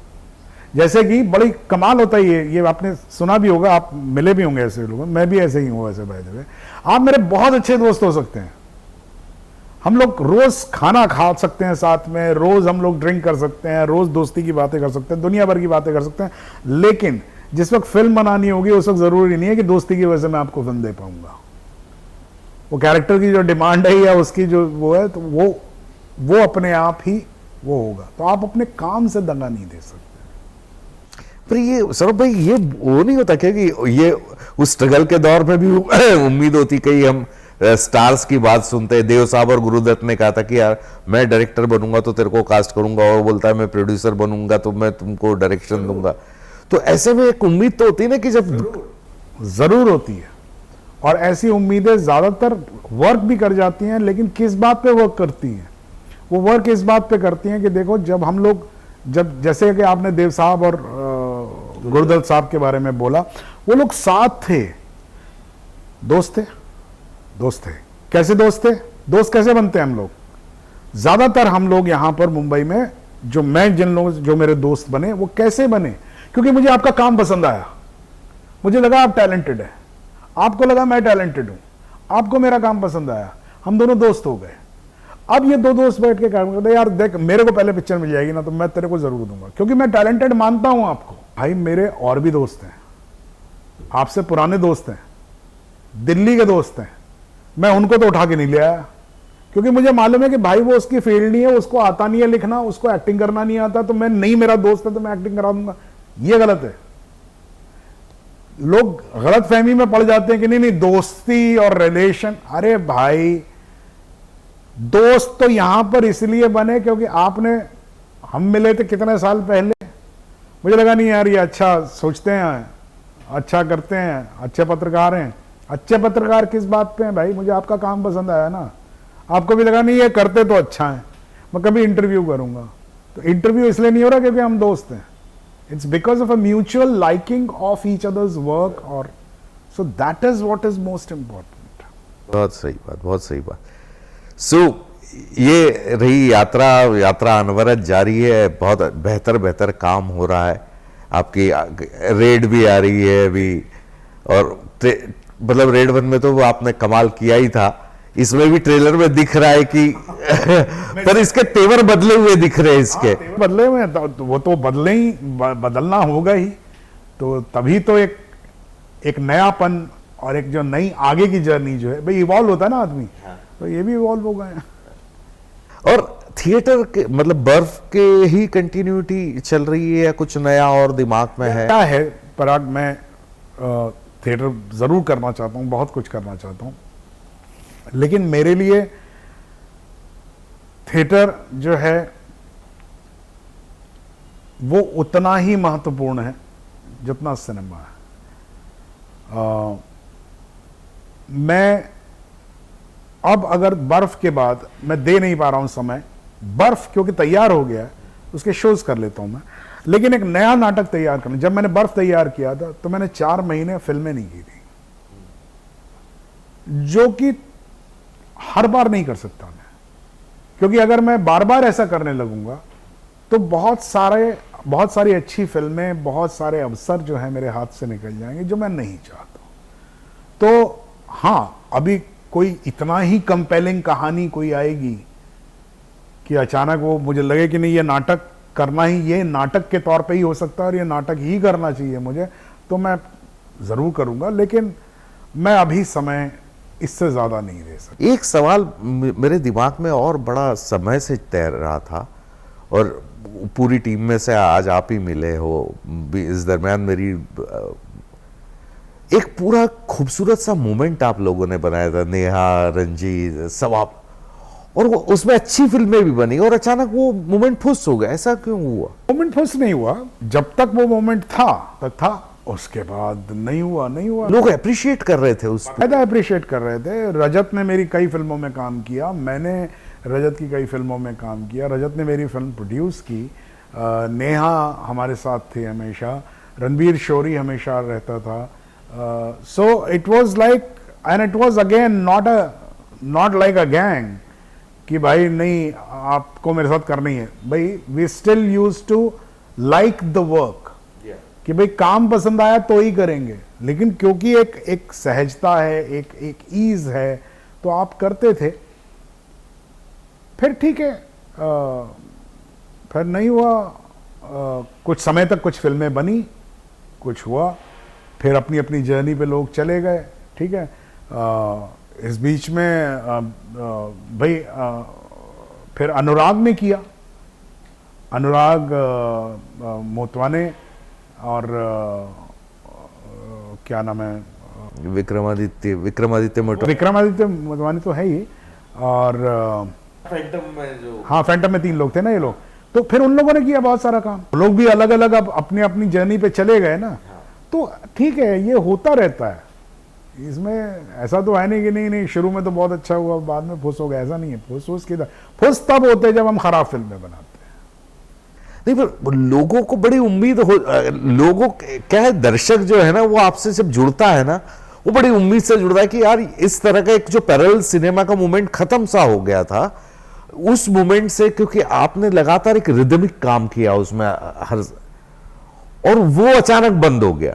जैसे कि बड़ी कमाल होता है ये आपने सुना भी होगा, आप मिले भी होंगे ऐसे लोगों, मैं भी ऐसे ही हूं वैसे बाय द वे। आप मेरे बहुत अच्छे दोस्त हो सकते हैं, हम लोग रोज खाना खा सकते हैं साथ में, रोज हम लोग ड्रिंक कर सकते हैं, रोज दोस्ती की बातें कर सकते हैं, दुनिया भर की बातें कर सकते हैं, लेकिन जिस वक्त फिल्म बनानी होगी उस वक्त जरूरी नहीं है कि दोस्ती की वजह से मैं आपको फिल्म दे पाऊंगा। वो कैरेक्टर की जो डिमांड है या उसकी जो वो है, तो वो अपने आप ही वो होगा। तो आप अपने काम से दंगा नहीं दे सकते। पर ये सौरभ भाई, ये वो नहीं होता क्या कि ये उस स्ट्रगल के दौर में भी उम्मीद होती, कई हम स्टार्स की बात सुनते हैं, देव साहब और गुरुदत्त ने कहा था कि यार मैं डायरेक्टर बनूंगा तो तेरे को कास्ट करूंगा, और बोलता है मैं प्रोड्यूसर बनूंगा तो मैं तुमको डायरेक्शन दूंगा। तो ऐसे में एक उम्मीद तो होती है ना कि जब जरूर होती है, और ऐसी उम्मीदें ज्यादातर वर्क भी कर जाती हैं, लेकिन किस बात पे वर्क करती हैं? वो वर्क इस बात पे करती हैं कि देखो, जब हम लोग, जब जैसे कि आपने देव साहब और गुरुदत्त साहब के बारे में बोला, वो लोग साथ थे, दोस्त थे, दोस्त थे। कैसे दोस्त थे? दोस्त कैसे बनते हैं हम लोग? ज्यादातर हम लोग यहां पर मुंबई में जिन लोगों जो मेरे दोस्त बने, वो कैसे बने? क्योंकि मुझे आपका काम पसंद आया, मुझे लगा आप टैलेंटेड है, आपको लगा मैं टैलेंटेड हूं, आपको मेरा काम पसंद आया, हम दोनों दोस्त हो गए। अब ये दो दोस्त बैठ के काम करते, यार देख मेरे को पहले पिक्चर मिल जाएगी ना तो मैं तेरे को जरूर दूंगा, क्योंकि मैं टैलेंटेड मानता हूं आपको। भाई मेरे और भी दोस्त हैं, आपसे पुराने दोस्त हैं, दिल्ली के दोस्त हैं, मैं उनको तो उठा के नहीं ले आया, क्योंकि मुझे मालूम है कि भाई वो उसकी फील्ड नहीं है, उसको आता नहीं है लिखना, उसको एक्टिंग करना नहीं आता, तो मैं नहीं, मेरा दोस्त है तो मैं एक्टिंग करा दूंगा। ये गलत है। लोग गलत फहमी में पड़ जाते हैं कि नहीं नहीं दोस्ती और रिलेशन, अरे भाई दोस्त तो यहां पर इसलिए बने क्योंकि हम मिले थे कितने साल पहले, मुझे लगा नहीं यार ये अच्छा सोचते हैं, अच्छा करते हैं, अच्छे पत्रकार हैं। अच्छे पत्रकार किस बात पे हैं भाई? मुझे आपका काम पसंद आया ना, आपको भी लगा नहीं ये करते तो अच्छा है, मैं कभी इंटरव्यू करूंगा। तो इंटरव्यू इसलिए नहीं हो रहा क्योंकि हम दोस्त हैं, it's because of a mutual liking of each other's work, और so that is what is most important. बहुत सही बात, बहुत सही बात। ये रही यात्रा अनवरत जारी है, बहुत बेहतर काम हो रहा है, आपकी रेड भी आ रही है अभी, और मतलब रेड 1 में तो वो आपने कमाल किया ही था, इसमें भी ट्रेलर में दिख रहा है कि पर इसके तेवर बदले हुए दिख रहे हैं इसके। बदले हुए तो वो तो बदलना होगा ही, तो तभी तो एक नयापन और एक जो नई आगे की जर्नी जो है भाई, इवॉल्व होता है ना आदमी, तो ये भी इवॉल्व हो गए। और थिएटर के मतलब बर्फ के ही कंटिन्यूटी चल रही है या कुछ नया और दिमाग में है? क्या है पराग, मैं थिएटर जरूर करना चाहता हूँ, बहुत कुछ करना चाहता हूँ, लेकिन मेरे लिए थिएटर जो है वो उतना ही महत्वपूर्ण है जितना सिनेमा है। मैं अब अगर बर्फ के बाद मैं दे नहीं पा रहा हूं समय, बर्फ क्योंकि तैयार हो गया है, उसके शोज कर लेता हूं मैं, लेकिन एक नया नाटक तैयार करना। जब मैंने बर्फ तैयार किया था तो मैंने 4 महीने फिल्में नहीं की थी, जो कि हर बार नहीं कर सकता मैं, क्योंकि अगर मैं बार बार ऐसा करने लगूंगा तो बहुत सारी अच्छी फिल्में, बहुत सारे अवसर जो है मेरे हाथ से निकल जाएंगे जो मैं नहीं चाहता हूं। तो हाँ, अभी कोई इतना ही कंपेलिंग कहानी कोई आएगी कि अचानक वो मुझे लगे कि नहीं, ये नाटक करना ही, ये नाटक के तौर पे ही हो सकता है और ये नाटक ही करना चाहिए मुझे, तो मैं जरूर करूंगा, लेकिन मैं अभी समय इससे ज्यादा नहीं दे सकता। एक सवाल मेरे दिमाग में और बड़ा समय से तैर रहा था, और पूरी टीम में से आज आप ही मिले हो, इस दरमियान मेरी एक पूरा खूबसूरत सा मोमेंट आप लोगों ने बनाया था, नेहा, रंजीत, सब आप, और वो उसमें अच्छी फिल्में भी बनी, और अचानक वो मोमेंट फुस हो गया, ऐसा क्यों हुआ? मोमेंट फर्स्ट नहीं हुआ, जब तक वो मोमेंट था तक था, उसके बाद नहीं हुआ। लोग अप्रिशिएट कर रहे थे उसको, ज्यादा अप्रिशिएट कर रहे थे। रजत ने मेरी कई फिल्मों में काम किया, मैंने रजत की कई फिल्मों में काम किया, रजत ने मेरी फिल्म प्रोड्यूस की, नेहा हमारे साथ थी हमेशा, रणबीर शोरी हमेशा रहता था। So it was like, and it was again not like a gang कि भाई नहीं आपको मेरे साथ करनी है, भाई we still used to like the work, कि भाई काम पसंद आया तो ही करेंगे, लेकिन क्योंकि एक सहजता है, एक ईज है, तो आप करते थे। फिर ठीक है, फिर नहीं हुआ, कुछ समय तक कुछ फिल्में बनी, कुछ हुआ, फिर अपनी अपनी जर्नी पे लोग चले गए, ठीक है। इस बीच में भाई फिर अनुराग ने किया, अनुराग मोतवाने और क्या नाम है, विक्रमादित्य मोटवानी तो है ही, और फैंटम में जो, हाँ फैंटम में 3 लोग थे ना ये लोग, तो फिर उन लोगों ने किया बहुत सारा काम, लोग भी अलग अलग अब अपनी अपनी जर्नी पे चले गए ना। तो ठीक है, ये होता रहता है, इसमें ऐसा तो है नहीं कि नहीं शुरू में तो बहुत अच्छा हुआ बाद में फुस हो गया, ऐसा नहीं है। फुस तब होते हैं जब हम खराब फिल्में बनाते हैं। नहीं, पर लोगों को बड़ी उम्मीद हो, लोगों क्या है, दर्शक जो है ना वो आपसे जब जुड़ता है ना, वो बड़ी उम्मीद से जुड़ता है कि यार इस तरह का एक जो पैरेलल सिनेमा का मोमेंट खत्म सा हो गया था, उस मोमेंट से, क्योंकि आपने लगातार एक रिदमिक काम किया उसमें हर, और वो अचानक बंद हो गया।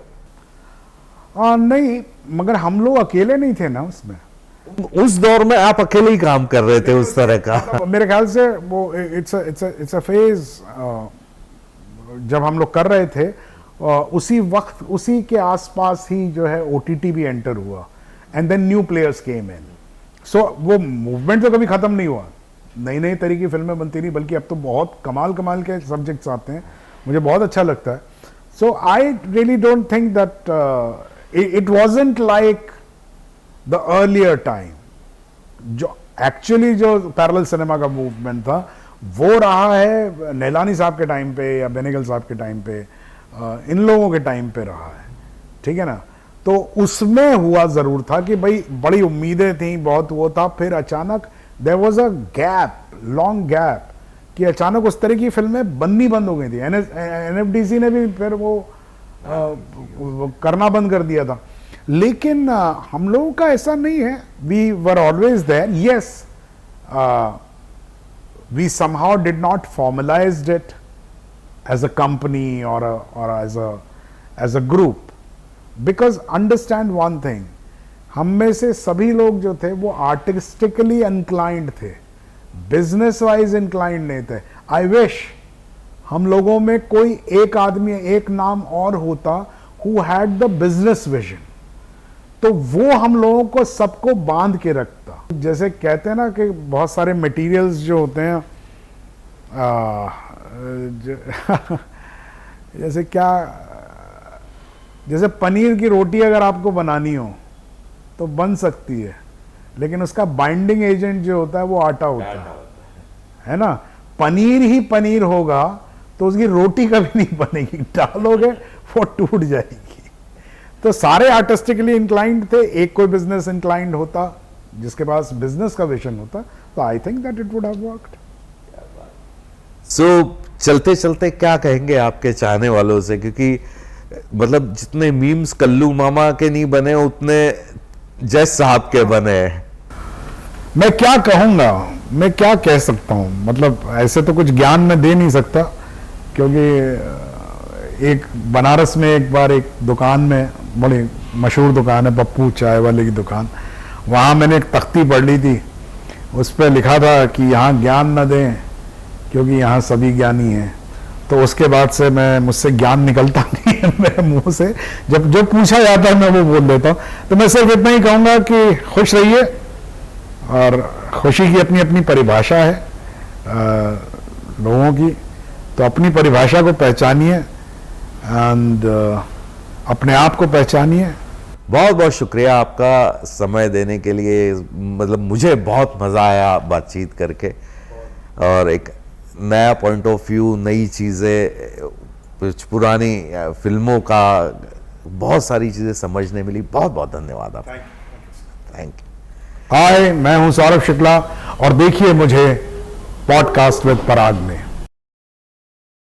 नहीं, मगर हम लोग अकेले नहीं थे ना उसमें, उस दौर में आप अकेले ही काम कर रहे थे उस तरह का। मेरे ख्याल से वो इट्स अ फेज जब हम लोग कर रहे थे, उसी वक्त उसी के आसपास ही जो है OTT भी एंटर हुआ, एंड देन न्यू प्लेयर्स केम इन। सो वो मूवमेंट तो कभी खत्म नहीं हुआ, नई नई तरह की फिल्में बनती रही, बल्कि अब तो बहुत कमाल कमाल के सब्जेक्ट्स आते हैं, मुझे बहुत अच्छा लगता है। So I really don't think that it wasn't like the earlier time, जो एक्चुअली जो पैरेलल सिनेमा का मूवमेंट था वो रहा है नैलानी साहब के टाइम पे या बेनेगल साहब के टाइम पे, इन लोगों के टाइम पे रहा है, ठीक है ना। तो उसमें हुआ जरूर था कि भाई बड़ी उम्मीदें थी, बहुत वो था, फिर अचानक there was a gap, long gap, कि अचानक उस तरह की फिल्में बननी बंद हो गई थी। NFDC ने भी फिर वो करना बंद कर दिया था, लेकिन हम लोगों का ऐसा नहीं है, we were always there. Yes, we somehow did not formalized it as a company or as a group, because understand one thing, हम में से सभी लोग जो थे वो आर्टिस्टिकली इंक्लाइंड थे, बिजनेस वाइज इंक्लाइंड नहीं थे। आई विश हम लोगों में कोई एक आदमी, एक नाम और होता who had the business vision, तो वो हम लोगों को सबको बांध के रखता। जैसे कहते हैं ना कि बहुत सारे मटेरियल्स जो होते हैं, जैसे क्या, जैसे पनीर की रोटी अगर आपको बनानी हो तो बन सकती है, लेकिन उसका बाइंडिंग एजेंट जो होता है वो आटा होता है ना। पनीर ही पनीर होगा तो उसकी रोटी कभी नहीं बनेगी, डालोगे वो टूट जाएगी। तो सारे आर्टिस्टिकली इंक्लाइंड थे, एक कोई बिजनेस इंक्लाइंड होता जिसके पास बिजनेस का विजन होता, तो I think that it would have worked. So चलते चलते क्या कहेंगे आपके चाहने वालों से, क्योंकि मतलब जितने मीम्स कल्लू मामा के नहीं बने उतने जैस साहब के बने। मैं क्या कहूंगा, मैं क्या कह सकता हूं, मतलब ऐसे तो कुछ ज्ञान मैं दे नहीं सकता, क्योंकि एक बनारस में एक बार एक दुकान में, बड़ी मशहूर दुकान है पप्पू चाय वाले की दुकान, वहाँ मैंने एक तख्ती पढ़ ली थी, उस पर लिखा था कि यहाँ ज्ञान न दें क्योंकि यहाँ सभी ज्ञानी हैं। तो उसके बाद से मुझसे ज्ञान निकलता नहीं है मेरे मुंह से, जब जो पूछा जाता है मैं वो बोल देता हूँ। तो मैं सिर्फ इतना ही कहूँगा कि खुश रहिए, और खुशी की अपनी अपनी परिभाषा है लोगों की, तो अपनी परिभाषा को पहचानिए एंड अपने आप को पहचानिए। बहुत बहुत शुक्रिया आपका समय देने के लिए। मतलब मुझे बहुत मज़ा आया बातचीत करके, और एक नया पॉइंट ऑफ व्यू, नई चीज़ें, कुछ पुरानी फिल्मों का बहुत सारी चीज़ें समझने मिली। बहुत बहुत धन्यवाद आपका। Thank you. हाय, मैं हूं सौरभ शुक्ला, और देखिए मुझे पॉडकास्ट विद पराग में।